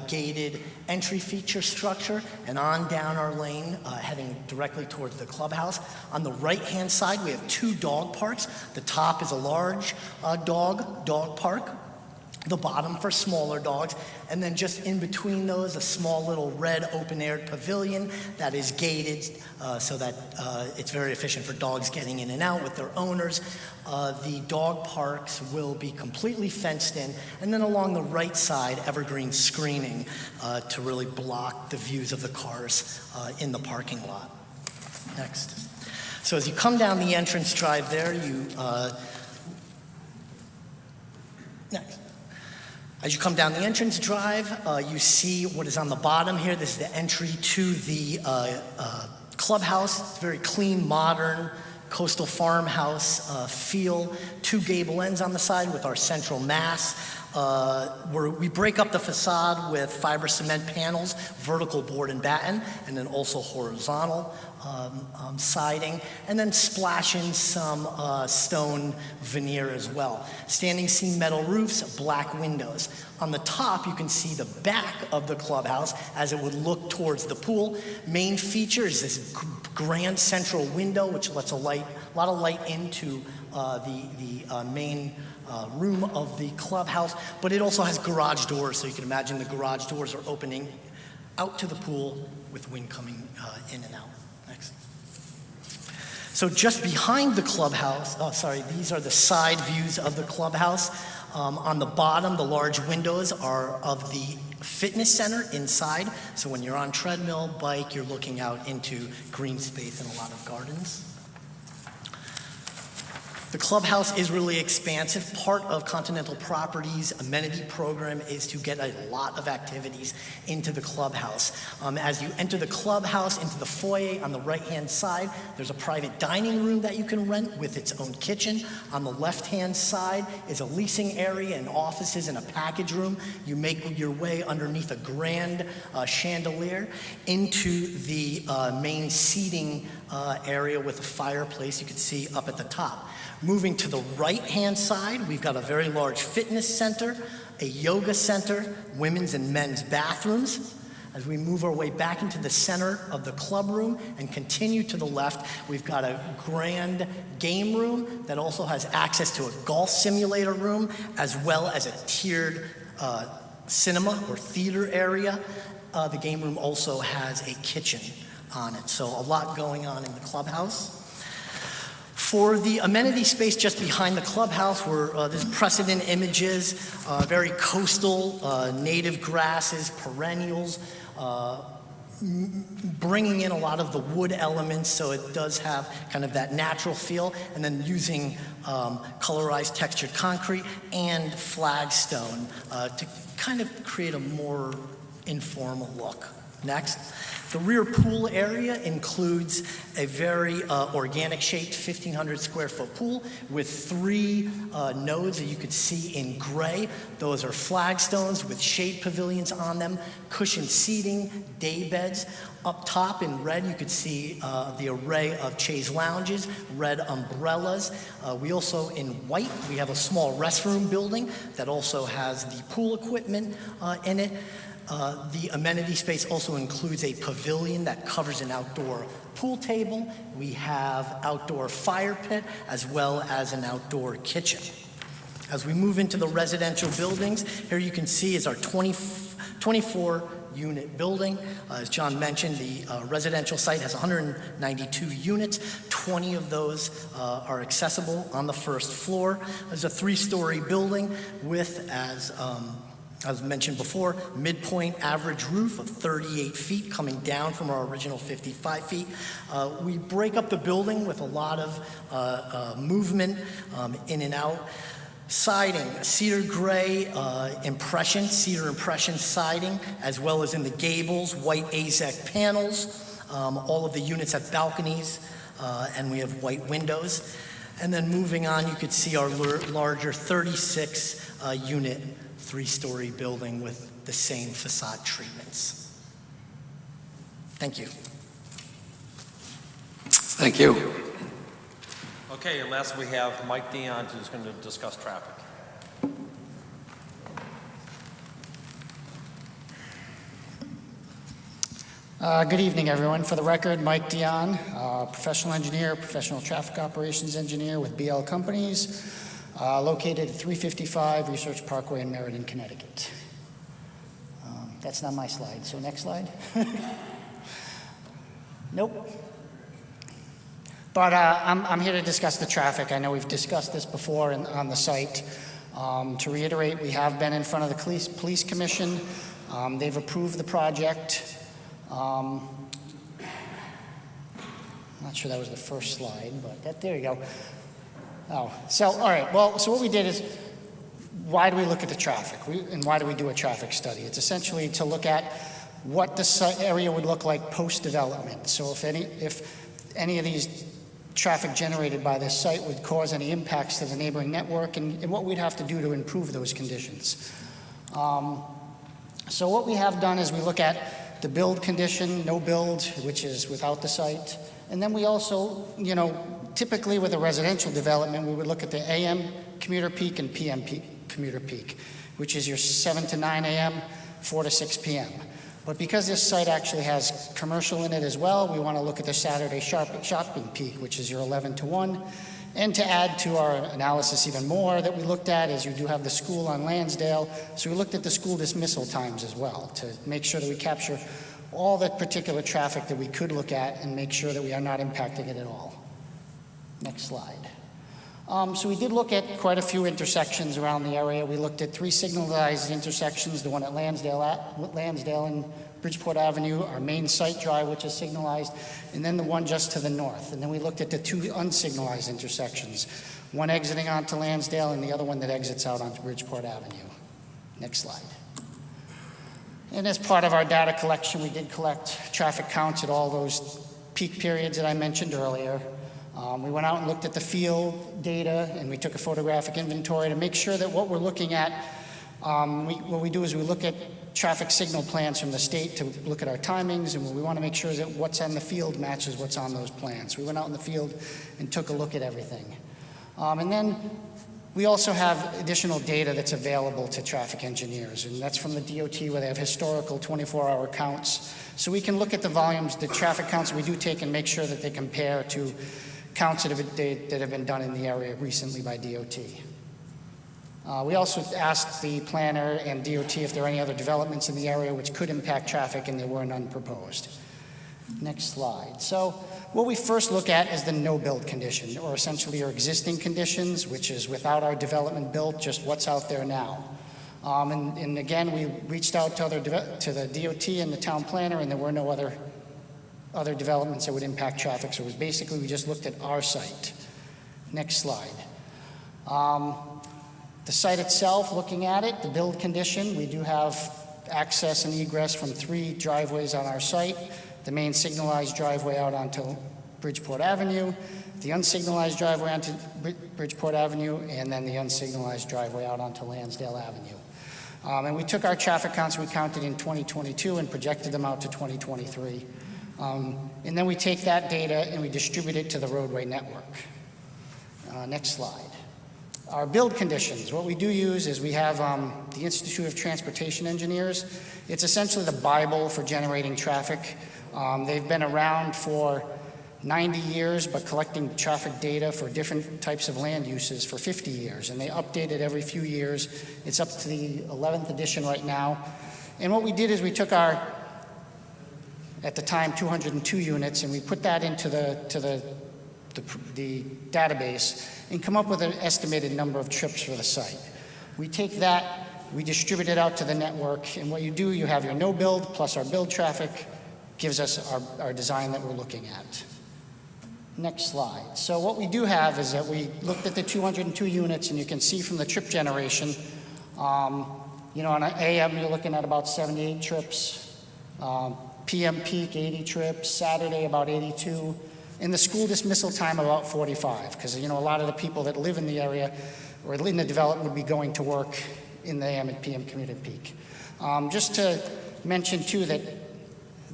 gated entry feature structure and on down our lane, heading directly towards the clubhouse. On the right-hand side, we have two dog parks. The top is a large dog park. The bottom for smaller dogs, and then just in between those, a small little red open-air pavilion that is gated so that it's very efficient for dogs getting in and out with their owners. The dog parks will be completely fenced in, and then along the right side, evergreen screening to really block the views of the cars in the parking lot. Next. So as you come down the entrance drive there, next. As you come down the entrance drive, you see what is on the bottom here. This is the entry to the clubhouse. It's very clean, modern, coastal farmhouse feel. Two gable ends on the side with our central mass. We break up the facade with fiber cement panels, vertical board and batten, and then also horizontal siding, and then splash in some stone veneer as well. Standing seam metal roofs, black windows. On the top, you can see the back of the clubhouse as it would look towards the pool. Main feature is this grand central window, which lets a lot of light into the main room of the clubhouse, but it also has garage doors, so you can imagine the garage doors are opening out to the pool with wind coming in and out. Next. So just behind the clubhouse, these are the side views of the clubhouse. On the bottom, the large windows are of the fitness center inside, so when you're on treadmill, bike, you're looking out into green space and a lot of gardens. The clubhouse is really expansive. Part of Continental Properties' amenity program is to get a lot of activities into the clubhouse. As you enter the clubhouse into the foyer on the right-hand side, there's a private dining room that you can rent with its own kitchen. On the left-hand side is a leasing area and offices and a package room. You make your way underneath a grand chandelier into the main seating area with a fireplace you can see up at the top. Moving to the right-hand side, we've got a very large fitness center, a yoga center, women's and men's bathrooms. As we move our way back into the center of the club room and continue to the left, we've got a grand game room that also has access to a golf simulator room, as well as a tiered cinema or theater area. The game room also has a kitchen on it, so a lot going on in the clubhouse. For the amenity space just behind the clubhouse, there's precedent images, very coastal, native grasses, perennials, bringing in a lot of the wood elements, so it does have kind of that natural feel, and then using colorized textured concrete and flagstone to kind of create a more informal look. Next. The rear pool area includes a very organic-shaped 1,500 square foot pool with 3 nodes that you could see in gray. Those are flagstones with shade pavilions on them, cushioned seating, day beds. Up top in red, you could see the array of chaise lounges, red umbrellas. We also, in white, we have a small restroom building that also has the pool equipment in it. The amenity space also includes a pavilion that covers an outdoor pool table. We have outdoor fire pit as well as an outdoor kitchen. As we move into the residential buildings, here you can see is our 24-unit building. As John mentioned, the residential site has 192 units. 20 of those are accessible on the first floor. There's a 3-story building with, as mentioned before, midpoint average roof of 38 feet coming down from our original 55 feet. We break up the building with a lot of movement in and out. Siding, cedar gray cedar impression siding, as well as in the gables, white AZEK panels. All of the units have balconies, and we have white windows. And then moving on, you could see our larger 36-unit 3-story building with the same facade treatments. Thank you. Thank you. Okay, and last we have Mike Dion, who's going to discuss traffic. Good evening, everyone. For the record, Mike Dion, professional engineer, professional traffic operations engineer with BL Companies, located at 355 Research Parkway in Meriden, Connecticut. That's not my slide, so next slide. Nope. But I'm here to discuss the traffic. I know we've discussed this before on the site. To reiterate, we have been in front of the police commission. They've approved the project. I'm not sure that was the first slide, but there you go. Oh, so all right. Well, so what we did is, why do we look at the traffic, and why do we do a traffic study? It's essentially to look at what the area would look like post-development. So if any of these traffic generated by this site would cause any impacts to the neighboring network and what we'd have to do to improve those conditions. So what we have done is we look at the build condition, no build, which is without the site. And then we also, typically with a residential development, we would look at the AM commuter peak and PM peak, commuter peak, which is your 7 to 9 a.m., 4 to 6 p.m. But because this site actually has commercial in it as well, we want to look at the Saturday shopping peak, which is your 11 to 1. And to add to our analysis even more that we looked at is you do have the school on Lansdale. So we looked at the school dismissal times as well to make sure that we capture all the particular traffic that we could look at and make sure that we are not impacting it at all. Next slide. So we did look at quite a few intersections around the area. We looked at 3 signalized intersections, the one at Lansdale and Bridgeport Avenue, our main site drive, which is signalized, and then the one just to the north. And then we looked at the 2 unsignalized intersections, one exiting onto Lansdale and the other one that exits out onto Bridgeport Avenue. Next slide. And as part of our data collection, we did collect traffic counts at all those peak periods that I mentioned earlier. We went out and looked at the field data, and we took a photographic inventory to make sure that what we're looking at, what we do is we look at traffic signal plans from the state to look at our timings, and we want to make sure that what's on the field matches what's on those plans. We went out in the field and took a look at everything. And then we also have additional data that's available to traffic engineers, and that's from the DOT where they have historical 24-hour counts. So we can look at the volumes, the traffic counts we do take and make sure that they compare to counts that have been done in the area recently by DOT. We also asked the planner and DOT if there are any other developments in the area which could impact traffic, and there were none proposed. Next slide. So what we first look at is the no-build condition, or essentially your existing conditions, which is without our development built, just what's out there now. And again, we reached out to the DOT and the town planner, and there were no other developments that would impact traffic. So it was basically, we just looked at our site. Next slide. The site itself, looking at it, the build condition, we do have access and egress from 3 driveways on our site. The main signalized driveway out onto Bridgeport Avenue, the unsignalized driveway onto Bridgeport Avenue, and then the unsignalized driveway out onto Lansdale Avenue. And we took our traffic counts we counted in 2022 and projected them out to 2023. And then we take that data and we distribute it to the roadway network. Next slide. Our build conditions, what we do use is we have the Institute of Transportation Engineers. It's essentially the Bible for generating traffic. They've been around for 90 years, but collecting traffic data for different types of land uses for 50 years. And they update it every few years. It's up to the 11th edition right now. And what we did is we took our, at the time, 202 units, and we put that into the database and come up with an estimated number of trips for the site. We take that, we distribute it out to the network, and what you do, you have your no build plus our build traffic gives us our design that we're looking at. Next slide. So what we do have is that we looked at the 202 units, and you can see from the trip generation, on an AM you're looking at about 78 trips, PM peak 80 trips, Saturday about 82, and the school dismissal time about 45, because a lot of the people that live in the area or in the development would be going to work in the AM and PM commuter peak. Just to mention too that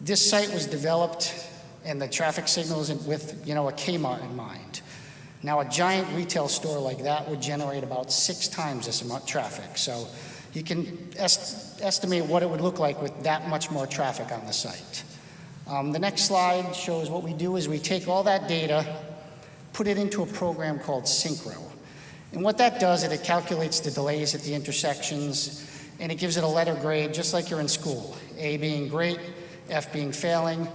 this site was developed and the traffic signals with a Kmart in mind. Now a giant retail store like that would generate about 6 times this amount of traffic. So you can estimate what it would look like with that much more traffic on the site. The next slide shows what we do is we take all that data, put it into a program called Synchro. And what that does is it calculates the delays at the intersections, and it gives it a letter grade just like you're in school, A being great, F being failing.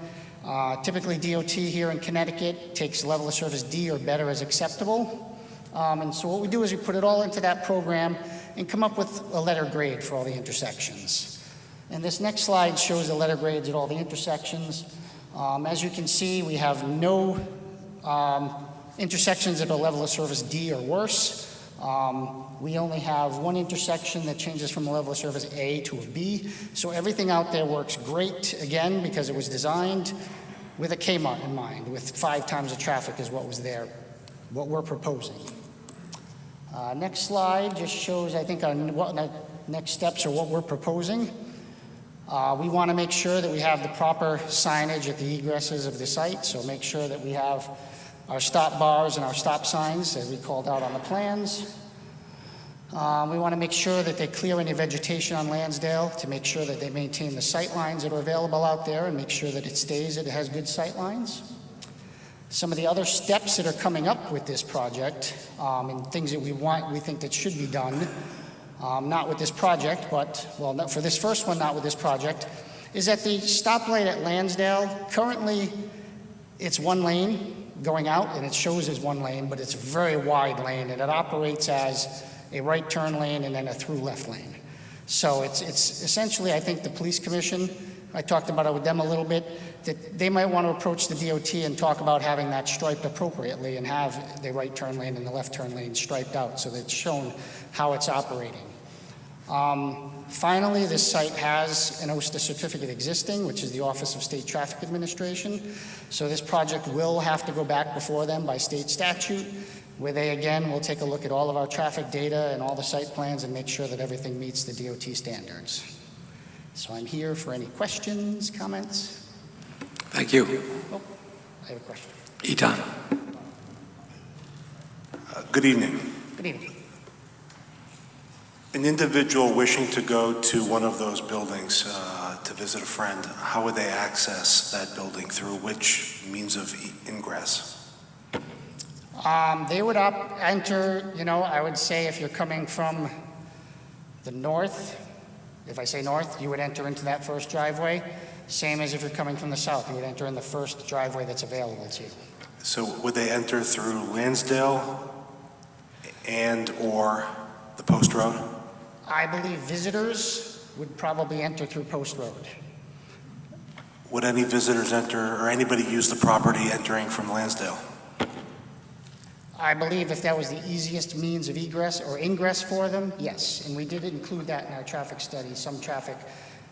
Typically DOT here in Connecticut takes level of service D or better as acceptable. And so what we do is we put it all into that program and come up with a letter grade for all the intersections. And this next slide shows the letter grades at all the intersections. As you can see, we have no intersections at a level of service D or worse. We only have one intersection that changes from a level of service A to a B. So everything out there works great, again, because it was designed with a Kmart in mind, with 5 times the traffic is what was there, what we're proposing. Next slide just shows, I think, what next steps are what we're proposing. We want to make sure that we have the proper signage at the egresses of the site, so make sure that we have our stop bars and our stop signs that we called out on the plans. We want to make sure that they clear any vegetation on Lansdale to make sure that they maintain the sight lines that are available out there and make sure that it has good sight lines. Some of the other steps that are coming up with this project and things that we think that should be done, not with this project, but, well, not for this first one, not with this project, is at the stoplight at Lansdale. Currently, it's 1 lane going out, and it shows as 1 lane, but it's a very wide lane, and it operates as a right turn lane and then a through left lane. So it's essentially, I think the police commission, I talked about it with them a little bit, that they might want to approach the DOT and talk about having that striped appropriately and have the right turn lane and the left turn lane striped out so that it's shown how it's operating. Finally, this site has an OSTA certificate existing, which is the Office of State Traffic Administration. So this project will have to go back before them by state statute, where they, again, will take a look at all of our traffic data and all the site plans and make sure that everything meets the DOT standards. So I'm here for any questions, comments. Thank you. Oh, I have a question. Eton. Good evening. Good evening. An individual wishing to go to one of those buildings to visit a friend, how would they access that building? Through which means of ingress? They would enter, I would say if you're coming from the north, if I say north, you would enter into that first driveway. Same as if you're coming from the south, you would enter in the first driveway that's available to you. So would they enter through Lansdale and or the Post Road? I believe visitors would probably enter through Post Road. Would any visitors enter or anybody use the property entering from Lansdale? I believe if that was the easiest means of egress or ingress for them, yes. And we did include that in our traffic study, some traffic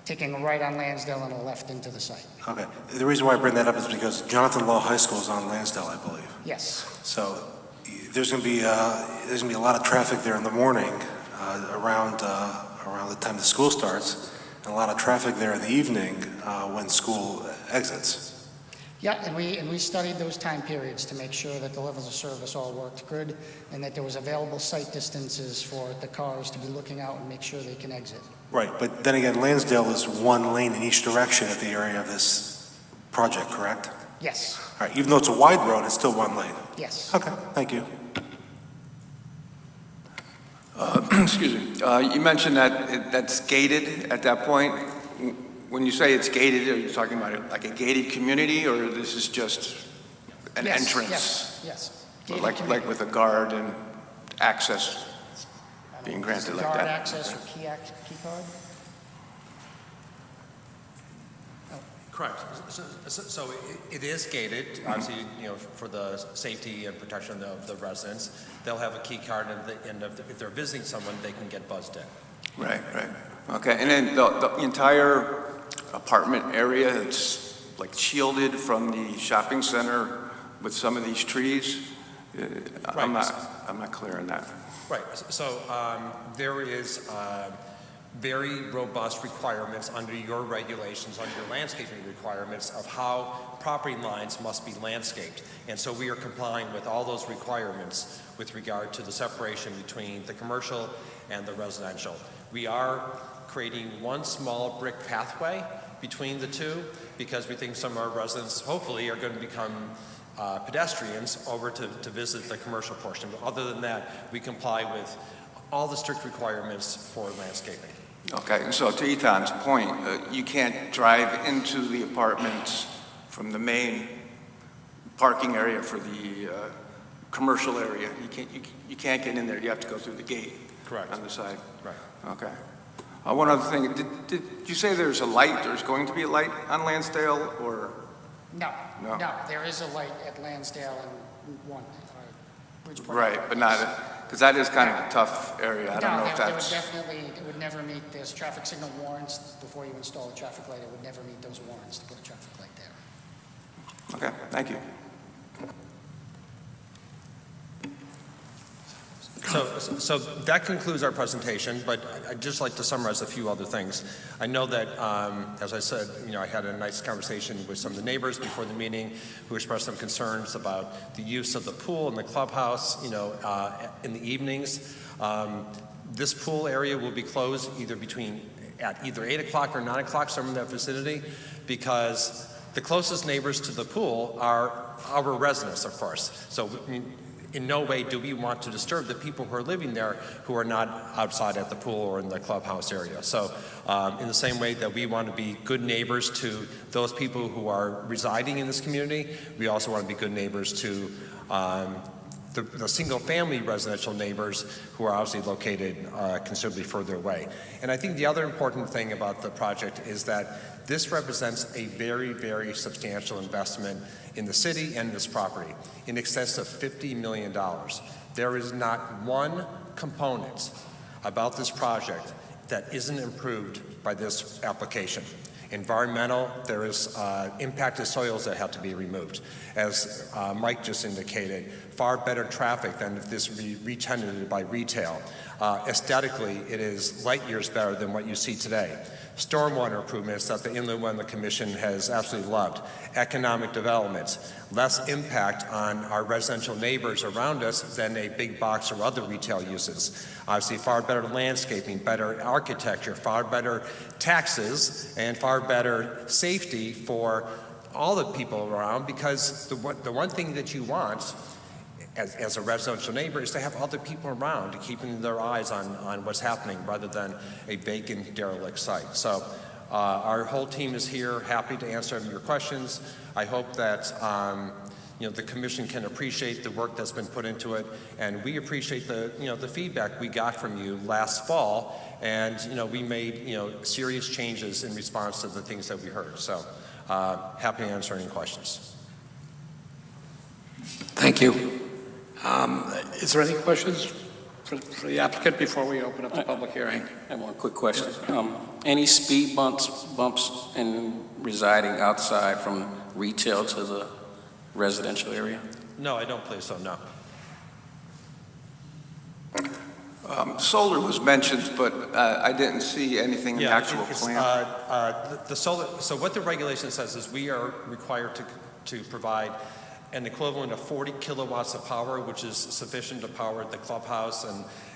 taking a right on Lansdale and a left into the site. Okay. The reason why I bring that up is because Jonathan Law High School is on Lansdale, I believe. Yes. So there's going to be a lot of traffic there in the morning around the time the school starts, and a lot of traffic there in the evening when school exits. Yeah, and we studied those time periods to make sure that the levels of service all worked good and that there was available sight distances for the cars to be looking out and make sure they can exit. Right, but then again, Lansdale is 1 lane in each direction at the area of this project, correct? Yes. All right, even though it's a wide road, it's still 1 lane. Yes. Okay, thank you. Excuse me. You mentioned that that's gated at that point. When you say it's gated, are you talking about like a gated community, or this is just an Yes, entrance? Yes. Like with a guard and access being granted like that? Guard access or key card? Correct. So it is gated, obviously, for the safety and protection of the residents. They'll have a key card, and if they're visiting someone, they can get buzzed in. Right. Okay, and then the entire apartment area, it's like shielded from the shopping center with some of these trees? I'm not clear on that. Right, so there is very robust requirements under your regulations, under your landscaping requirements of how property lines must be landscaped. And so we are complying with all those requirements with regard to the separation between the commercial and the residential. We are creating 1 small brick pathway between the two because we think some of our residents hopefully are going to become pedestrians over to visit the commercial portion. But other than that, we comply with all the strict requirements for landscaping. Okay, so to Eton's point, you can't drive into the apartments from the main parking area for the commercial area. You can't get in there. You have to go through the gate. Correct. On the side. Right. Okay. One other thing, did you say there's a light, there's going to be a light on Lansdale, or? No, No. there is a light at Lansdale and Route 1. Bridgeport. Right, but not, because that is kind of a tough area. I don't know if that's. It would never meet, there's traffic signal warrants before you install a traffic light. It would never meet those warrants to put a traffic light there. Okay, thank you. So that concludes our presentation, but I'd just like to summarize a few other things. I know that, as I said, I had a nice conversation with some of the neighbors before the meeting who expressed some concerns about the use of the pool and the clubhouse, in the evenings. This pool area will be closed at either 8 o'clock or 9 o'clock, somewhere in that vicinity, because the closest neighbors to the pool are our residents, of course. So in no way do we want to disturb the people who are living there who are not outside at the pool or in the clubhouse area. So in the same way that we want to be good neighbors to those people who are residing in this community, we also want to be good neighbors to the single-family residential neighbors who are obviously located considerably further away. And I think the other important thing about the project is that this represents a very, very substantial investment in the city and this property, in excess of $50 million. There is not one component about this project that isn't improved by this application. Environmental, there is impacted soils that have to be removed. As Mike just indicated, far better traffic than if this were re-tenanted by retail. Aesthetically, it is light years better than what you see today. Stormwater improvements that the Inland Wetland Commission has absolutely loved. Economic development, less impact on our residential neighbors around us than a big box or other retail uses. Obviously, far better landscaping, better architecture, far better taxes, and far better safety for all the people around, because the one thing that you want as a residential neighbor is to have other people around, to keeping their eyes on what's happening rather than a vacant, derelict site. So our whole team is here, happy to answer your questions. I hope that the commission can appreciate the work that's been put into it, and we appreciate the feedback we got from you last fall, and we made serious changes in response to the things that we heard. So happy to answer any questions. Thank you. Is there any questions for the applicant before we open up the public hearing? I have one quick question. Any speed bumps in residing outside from retail to the residential area? No, I don't believe so, no. Solar was mentioned, but I didn't see anything in the actual plan. The solar, so what the regulation says is we are required to provide an equivalent of 40 kilowatts of power, which is sufficient to power the clubhouse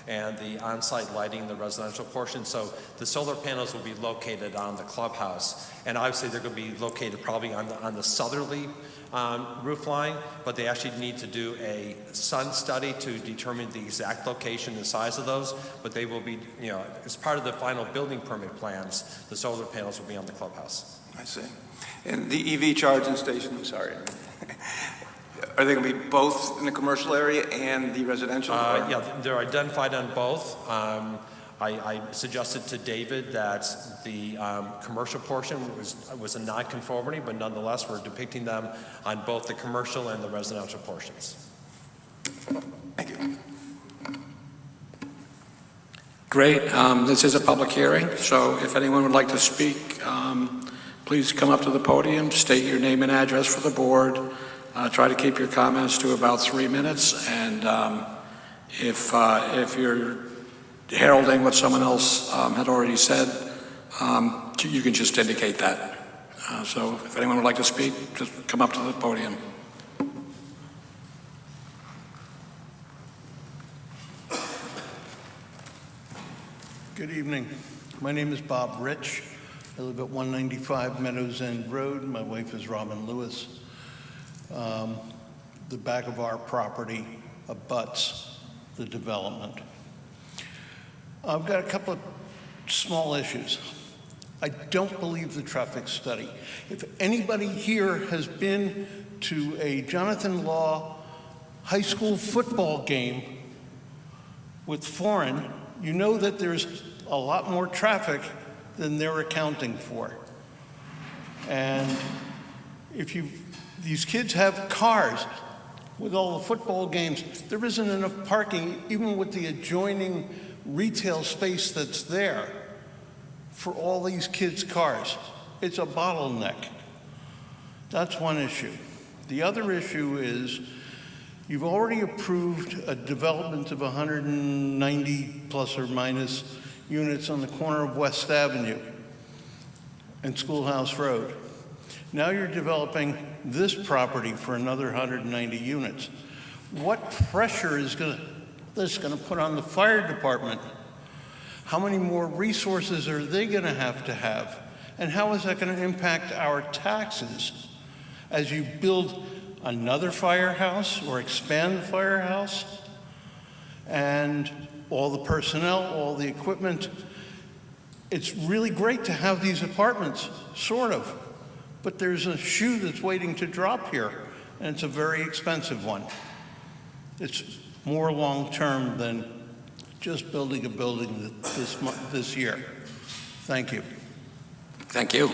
and the on-site lighting in the residential portion. So the solar panels will be located on the clubhouse, and obviously they're going to be located probably on the southerly roof line, but they actually need to do a sun study to determine the exact location and size of those, but they will be, as part of the final building permit plans, the solar panels will be on the clubhouse. I see. And the EV charging station, I'm sorry. Are they going to be both in the commercial area and the residential? Yeah, they're identified on both. I suggested to David that the commercial portion was a non-conformity, but nonetheless, we're depicting them on both the commercial and the residential portions. Thank you. Great. This is a public hearing, so if anyone would like to speak, please come up to the podium, state your name and address for the board. Try to keep your comments to about 3 minutes, and if you're heralding what someone else had already said, you can just indicate that. So if anyone would like to speak, just come up to the podium. Good evening. My name is Bob Rich. I live at 195 Meadows End Road. My wife is Robin Lewis. The back of our property abuts the development. I've got a couple of small issues. I don't believe the traffic study. If anybody here has been to a Jonathan Law high school football game with foreign, you know that there's a lot more traffic than they're accounting for. And if these kids have cars with all the football games, there isn't enough parking, even with the adjoining retail space that's there, for all these kids' cars. It's a bottleneck. That's one issue. The other issue is you've already approved a development of 190 plus or minus units on the corner of West Avenue and Schoolhouse Road. Now you're developing this property for another 190 units. What pressure is this going to put on the fire department? How many more resources are they going to have? And how is that going to impact our taxes as you build another firehouse or expand the firehouse? And all the personnel, all the equipment. It's really great to have these apartments, sort of, but there's a shoe that's waiting to drop here, and it's a very expensive one. It's more long-term than just building a building this year. Thank you. Thank you.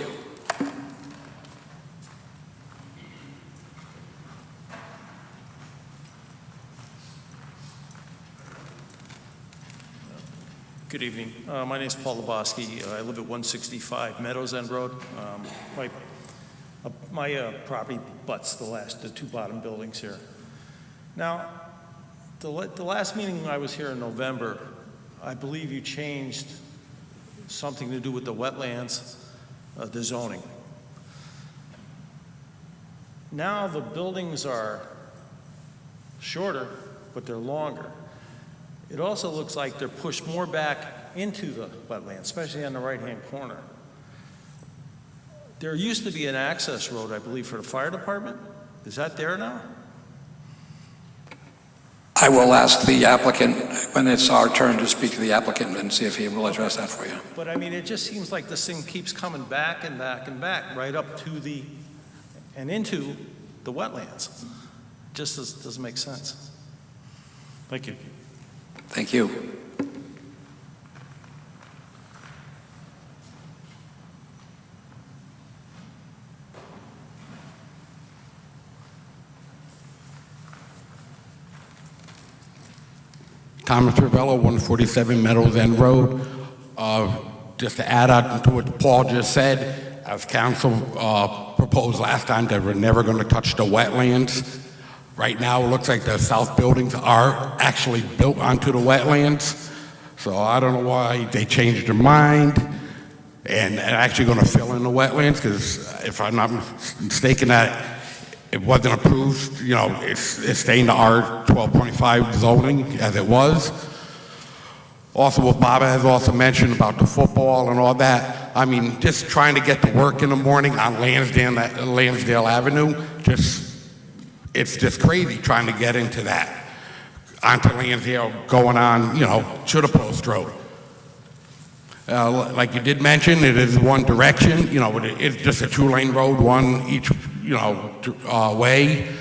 Good evening. My name is Paul Lebowski. I live at 165 Meadows End Road. My property butts the two bottom buildings here. Now, the last meeting I was here in November, I believe you changed something to do with the wetlands, the zoning. Now the buildings are shorter, but they're longer. It also looks like they're pushed more back into the wetland, especially on the right-hand corner. There used to be an access road, I believe, for the fire department. Is that there now? I will ask the applicant, when it's our turn to speak to the applicant, and see if he will address that for you. But I mean, it just seems like this thing keeps coming back and back and back, right up to and into the wetlands. Just doesn't make sense. Thank you. Thank you. Thomas Ravello, 147 Meadows End Road. Just to add on to what Paul just said, as council proposed last time, that we're never going to touch the wetlands. Right now, it looks like the south buildings are actually built onto the wetlands. So I don't know why they changed their mind and actually going to fill in the wetlands, because if I'm not mistaken, that it wasn't approved, you know, it's staying to our 12.5 zoning as it was. Also, what Bob has also mentioned about the football and all that, I mean, just trying to get to work in the morning on Lansdale Avenue, it's just crazy trying to get into that, onto Lansdale, going on, you know, Shoulda Post Road. Like you did mention, it is one direction, you know, it's just a two-lane road, one each, you know, way.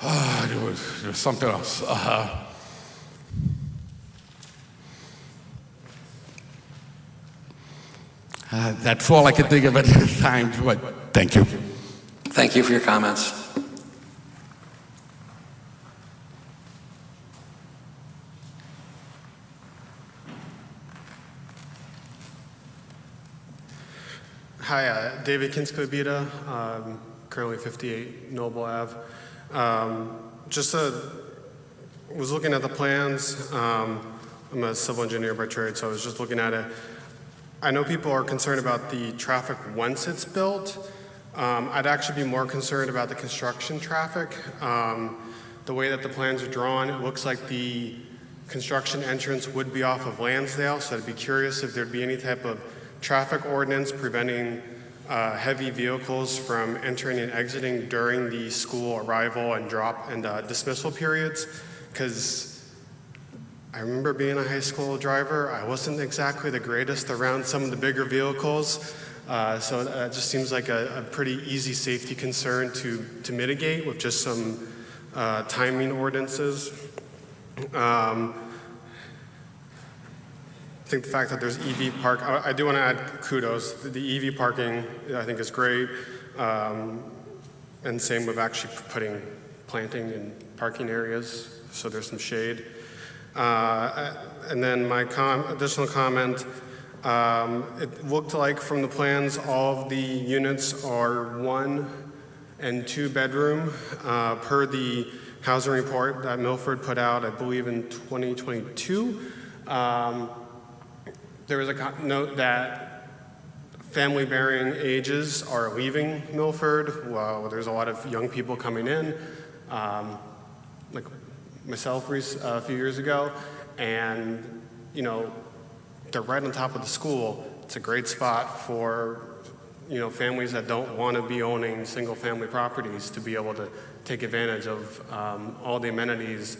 There was something else. That's all I can think of at this time, but thank you. Thank you for your comments. Hi, David Kinskobita, currently 58 Noble Ave. Was looking at the plans. I'm a civil engineer by trade, so I was just looking at it. I know people are concerned about the traffic once it's built. I'd actually be more concerned about the construction traffic. The way that the plans are drawn, it looks like the construction entrance would be off of Lansdale, so I'd be curious if there'd be any type of traffic ordinance preventing heavy vehicles from entering and exiting during the school arrival and drop and dismissal periods, because I remember being a high school driver, I wasn't exactly the greatest around some of the bigger vehicles, so it just seems like a pretty easy safety concern to mitigate with just some timing ordinances. I think the fact that there's EV park, I do want to add kudos. The EV parking, I think, is great. And same with actually planting in parking areas, so there's some shade. And then my additional comment, it looked like from the plans, all of the units are one and 2-bedroom per the housing report that Milford put out, I believe, in 2022. There was a note that family-bearing ages are leaving Milford. Well, there's a lot of young people coming in, like myself a few years ago, and they're right on top of the school. It's a great spot for families that don't want to be owning single-family properties to be able to take advantage of all the amenities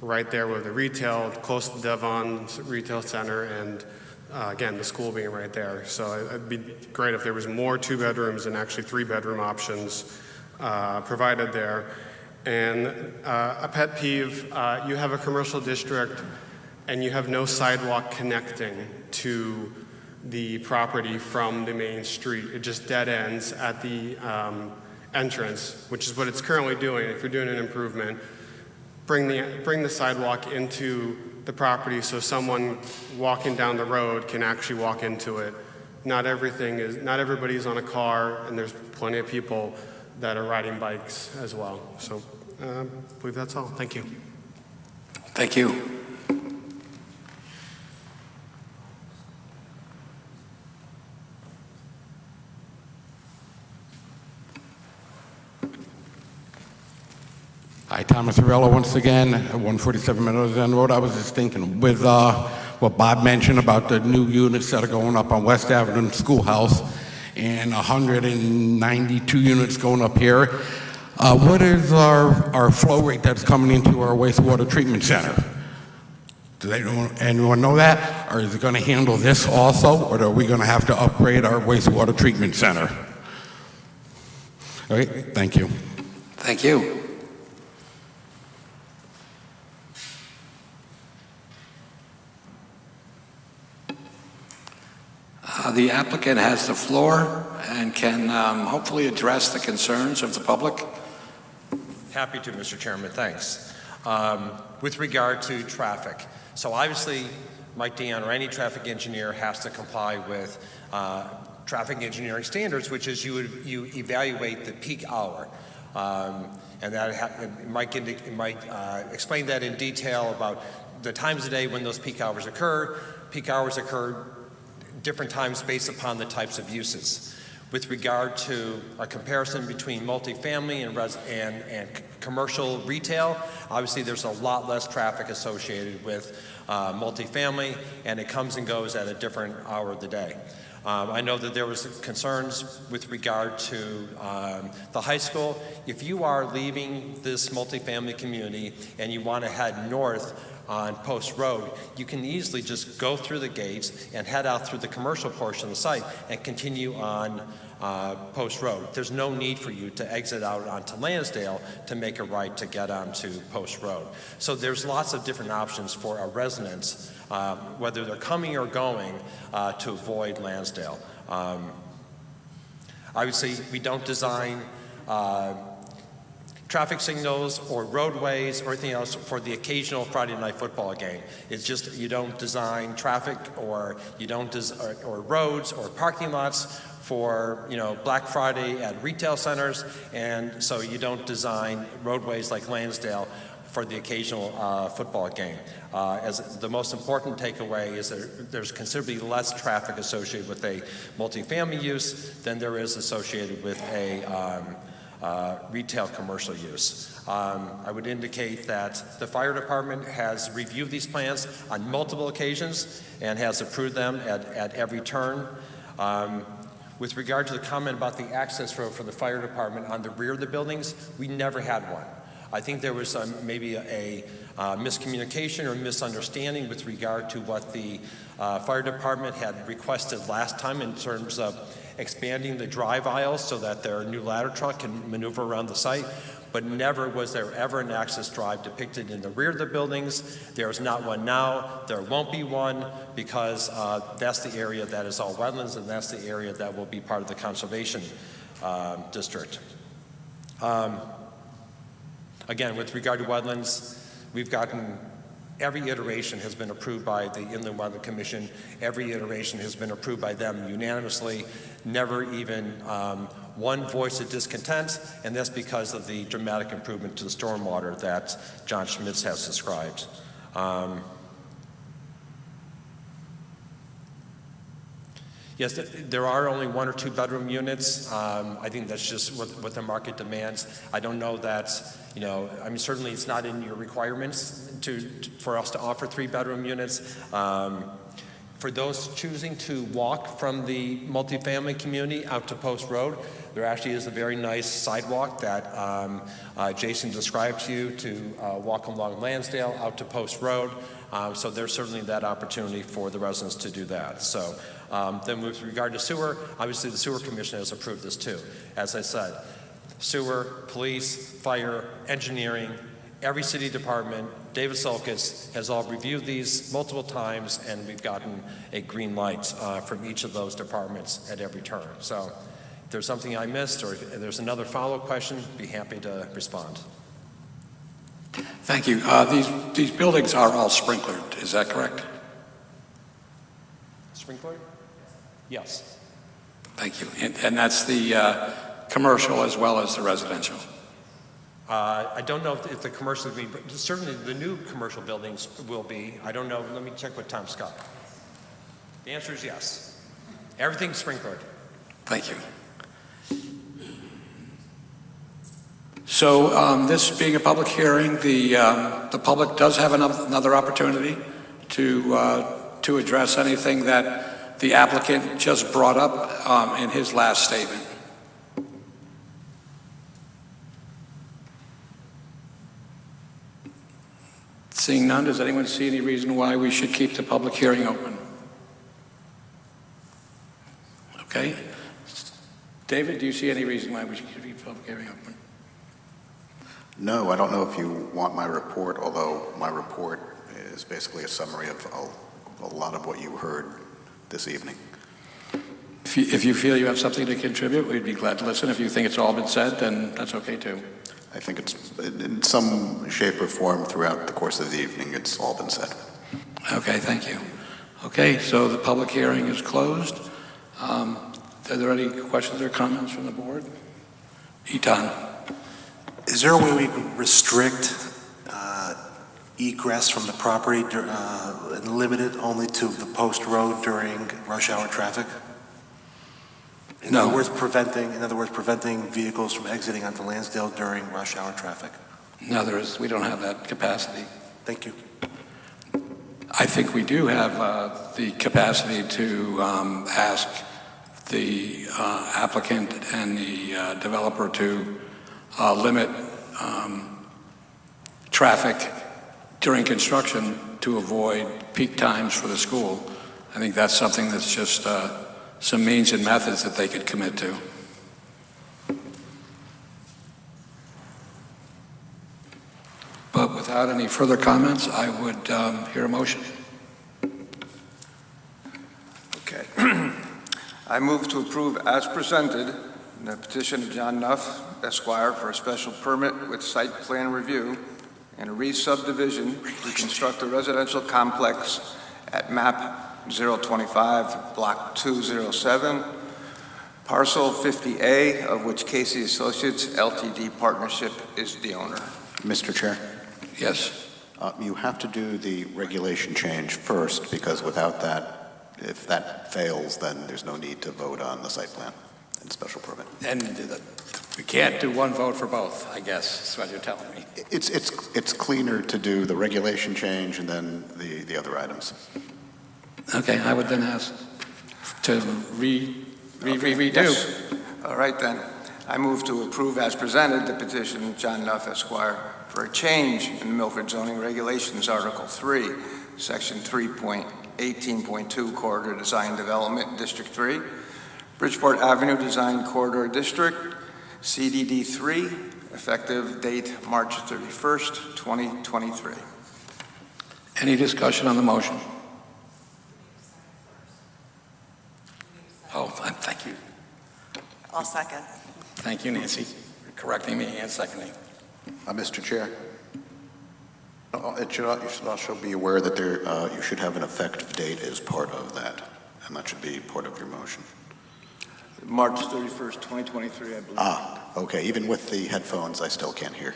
right there with the retail, close to Devon's retail center, and again, the school being right there. So it'd be great if there was more 2-bedrooms and actually 3-bedroom options provided there. And a pet peeve, you have a commercial district and you have no sidewalk connecting to the property from the main street. It just dead ends at the entrance, which is what it's currently doing. If you're doing an improvement, bring the sidewalk into the property so someone walking down the road can actually walk into it. Not everybody's on a car, and there's plenty of people that are riding bikes as well. So I believe that's all. Thank you. Thank you. Hi, Thomas Arello once again, 147 Meadows End Road. I was just thinking, with what Bob mentioned about the new units that are going up on West Avenue Schoolhouse and 192 units going up here, what is our flow rate that's coming into our wastewater treatment center? Anyone know that? Or is it going to handle this also, or are we going to have to upgrade our wastewater treatment center? All right, thank you. Thank you. The applicant has the floor and can hopefully address the concerns of the public. Happy to, Mr. Chairman, thanks. With regard to traffic, so obviously Mike Dion or any traffic engineer has to comply with traffic engineering standards, which is you evaluate the peak hour. And that Mike explain that in detail about the times of day when those peak hours occur. Peak hours occur different times based upon the types of uses. With regard to a comparison between multifamily and commercial retail, obviously there's a lot less traffic associated with multifamily, and it comes and goes at a different hour of the day. I know that there was concerns with regard to the high school. If you are leaving this multifamily community and you want to head north on Post Road, you can easily just go through the gates and head out through the commercial portion of the site and continue on Post Road. There's no need for you to exit out onto Lansdale to make a right to get onto Post Road. So there's lots of different options for our residents, whether they're coming or going, to avoid Lansdale. Obviously, we don't design traffic signals or roadways or anything else for the occasional Friday night football game. It's just you don't design traffic or you don't or roads or parking lots for Black Friday at retail centers, and so you don't design roadways like Lansdale for the occasional football game. As the most important takeaway is that there's considerably less traffic associated with a multifamily use than there is associated with a retail commercial use. I would indicate that the fire department has reviewed these plans on multiple occasions and has approved them at every turn. With regard to the comment about the access road for the fire department on the rear of the buildings, we never had one. I think there was maybe a miscommunication or misunderstanding with regard to what the fire department had requested last time in terms of expanding the drive aisles so that their new ladder truck can maneuver around the site, but never was there ever an access drive depicted in the rear of the buildings. There's not one now. There won't be one because that's the area that is all wetlands, and that's the area that will be part of the conservation district. Again, with regard to wetlands, we've gotten every iteration has been approved by the Inland Wetland Commission. Every iteration has been approved by them unanimously. Never even one voice of discontent, and that's because of the dramatic improvement to the stormwater that John Schmitz has described. Yes, there are only 1 or 2 bedroom units. I think that's just what the market demands. I don't know that, you know, I mean, certainly it's not in your requirements for us to offer 3 bedroom units. For those choosing to walk from the multifamily community out to Post Road, there actually is a very nice sidewalk that Jason described to you to walk along Lansdale out to Post Road. So there's certainly that opportunity for the residents to do that. So then with regard to sewer, obviously the sewer commission has approved this too. As I said, sewer, police, fire, engineering, every city department, David Sulkis has all reviewed these multiple times, and we've gotten a green light from each of those departments at every turn. So if there's something I missed, or if there's another follow-up question, be happy to respond. Thank you. These buildings are all sprinklered, is that correct? Sprinkler? Yes. Thank you. And that's the commercial as well as the residential? I don't know if the commercial will be, but certainly the new commercial buildings will be. I don't know. Let me check with Tom Scott. The answer is yes. Everything's sprinklered. Thank you. So this being a public hearing, the public does have another opportunity to address anything that the applicant just brought up in his last statement. Seeing none, does anyone see any reason why we should keep the public hearing open? Okay. David, do you see any reason why we should keep the public hearing open? No, I don't know if you want my report, although my report is basically a summary of a lot of what you heard this evening. If you feel you have something to contribute, we'd be glad to listen. If you think it's all been said, then that's okay too. I think it's, in some shape or form throughout the course of the evening, it's all been said. Okay, thank you. Okay, so the public hearing is closed. Are there any questions or comments from the board? Etan. Is there a way we can restrict egress from the property and limit it only to the Post Road during rush hour traffic? In other words, preventing vehicles from exiting onto Lansdale during rush hour traffic? No, we don't have that capacity. Thank you. I think we do have the capacity to ask the applicant and the developer to limit traffic during construction to avoid peak times for the school. I think that's something that's just some means and methods that they could commit to. But without any further comments, I would hear a motion. Okay. I move to approve as presented the petition of John Nuff, Esquire, for a special permit with site plan review and a re-subdivision to construct a residential complex at map 025, block 207, parcel 50A, of which Casey Associates LTD Partnership is the owner. Mr. Chair? Yes. You have to do the regulation change first, because without that, if that fails, then there's no need to vote on the site plan and special permit. And we can't do one vote for both, I guess, is what you're telling me. It's cleaner to do the regulation change and then the other items. Okay, I would then ask to redo. Yes. All right then. I move to approve as presented the petition of John Nuff, Esquire, for a change in the Milford Zoning Regulations, Article 3, Section 3.18.2, Corridor Design Development, District 3, Bridgeport Avenue Design Corridor District, CDD 3, effective date March 31st, 2023. Any discussion on the motion? Oh, thank you. I'll second. Thank you, Nancy, for correcting me and seconding. Mr. Chair, you should also be aware that you should have an effective date as part of that, and that should be part of your motion. March 31st, 2023, I believe. Okay, even with the headphones, I still can't hear.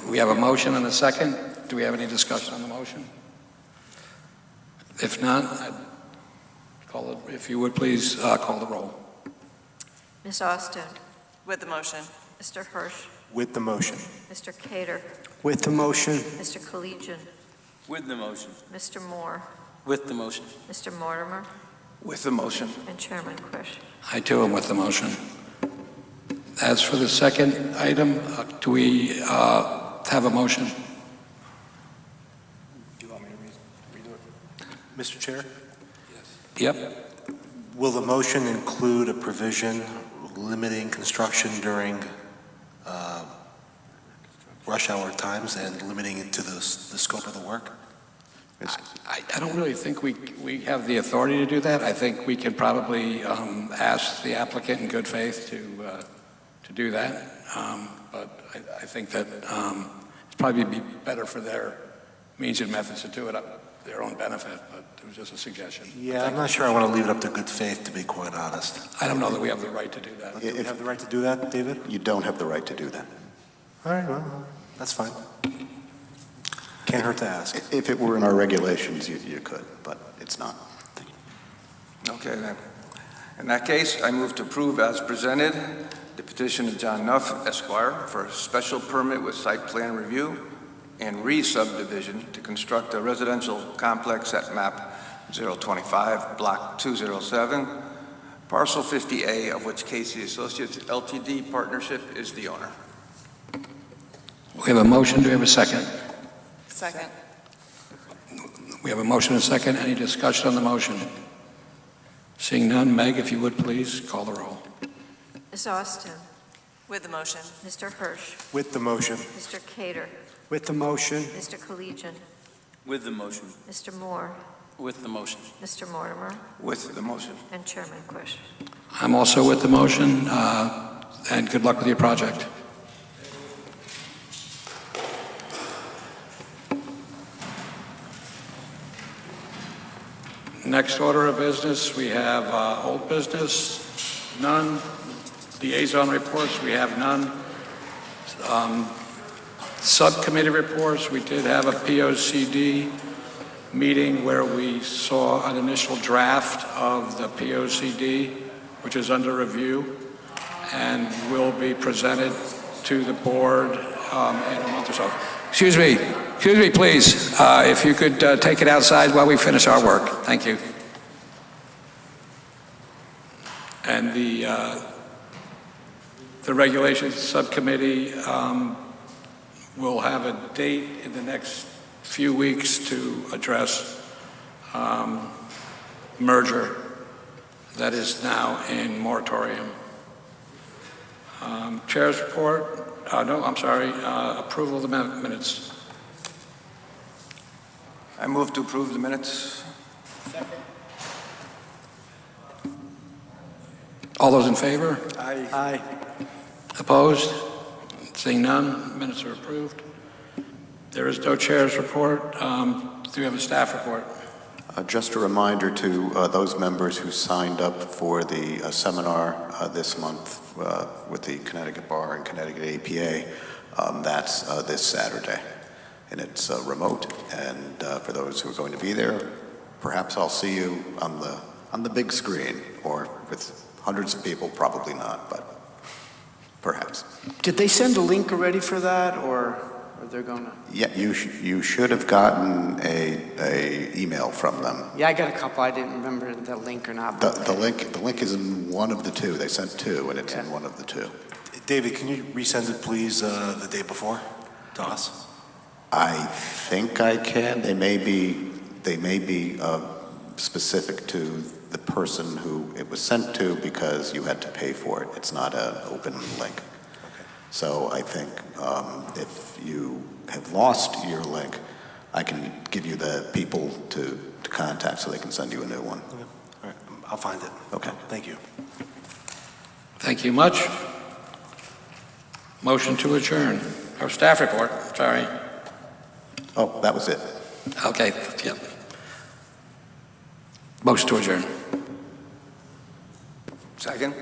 We have a motion and a second. Do we have any discussion on the motion? If not, if you would please call the roll. Ms. Austin, With the motion. Mr. Hirsch, With the motion. Mr. Cater, With the motion. Mr. Collegian, With the motion. Mr. Moore, With the motion. Mr. Mortimer, With the motion. and Chairman Quish. I too am with the motion. As for the second item, do we have a motion? Do you want me to redo it? Mr. Chair? Yep. Will the motion include a provision limiting construction during rush hour times and limiting it to the scope of the work? I don't really think we have the authority to do that. I think we can probably ask the applicant in good faith to do that. But I think that it'd probably be better for their means and methods to do it at their own benefit, but it was just a suggestion. Yeah, I'm not sure I want to leave it up to good faith, to be quite honest. I don't know that we have the right to do that. Do we have the right to do that, David? You don't have the right to do that. All right, well, that's fine. Can't hurt to ask. If it were in our regulations, you could, but it's not. Okay, then. In that case, I move to approve as presented the petition of John Nuff, Esquire, for a special permit with site plan review and re-subdivision to construct a residential complex at map 025, block 207, parcel 50A, of which Casey Associates LTD Partnership is the owner. We have a motion. Do we have a second? Second. We have a motion and a second. Any discussion on the motion? Seeing none, Meg, if you would please call the roll. Ms. Austin, With the motion. Mr. Hirsch, With the motion. Mr. Cater, With the motion. Mr. Collegian, With the motion. Mr. Moore, With the motion. Mr. Mortimer, With the motion. and Chairman Quish. I'm also with the motion, and good luck with your project. Next order of business, we have old business, none. Liaison reports, we have none. Subcommittee reports, we did have a POCD meeting where we saw an initial draft of the POCD, which is under review, and will be presented to the board in a month or so. Excuse me, please. If you could take it outside while we finish our work. Thank you. And the Regulations Subcommittee will have a date in the next few weeks to address merger that is now in moratorium. Chair's report. No, I'm sorry. Approval of the minutes. I move to approve the minutes. All those in favor? Aye. Aye. Opposed? Seeing none, minutes are approved. There is no chair's report. Do we have a staff report? Just a reminder to those members who signed up for the seminar this month with the Connecticut Bar and Connecticut APA, that's this Saturday. And it's remote, and for those who are going to be there, perhaps I'll see you on the big screen, or with hundreds of people, probably not, but perhaps. Did they send a link already for that, or are they going to? Yeah, you should have gotten a email from them. Yeah, I got a couple. I didn't remember the link or not. The link is in one of the two. They sent two, and it's in one of the two. David, can you resend it, please, the day before to us? I think I can. They may be specific to the person who it was sent to because you had to pay for it. It's not an open link. So I think if you have lost your link, I can give you the people to contact so they can send you a new one. Okay. All right. I'll find it. Okay. Thank you. Thank you much. Motion to adjourn. Or staff report, sorry. Oh, that was it. Okay, yep. Motion to adjourn. Second?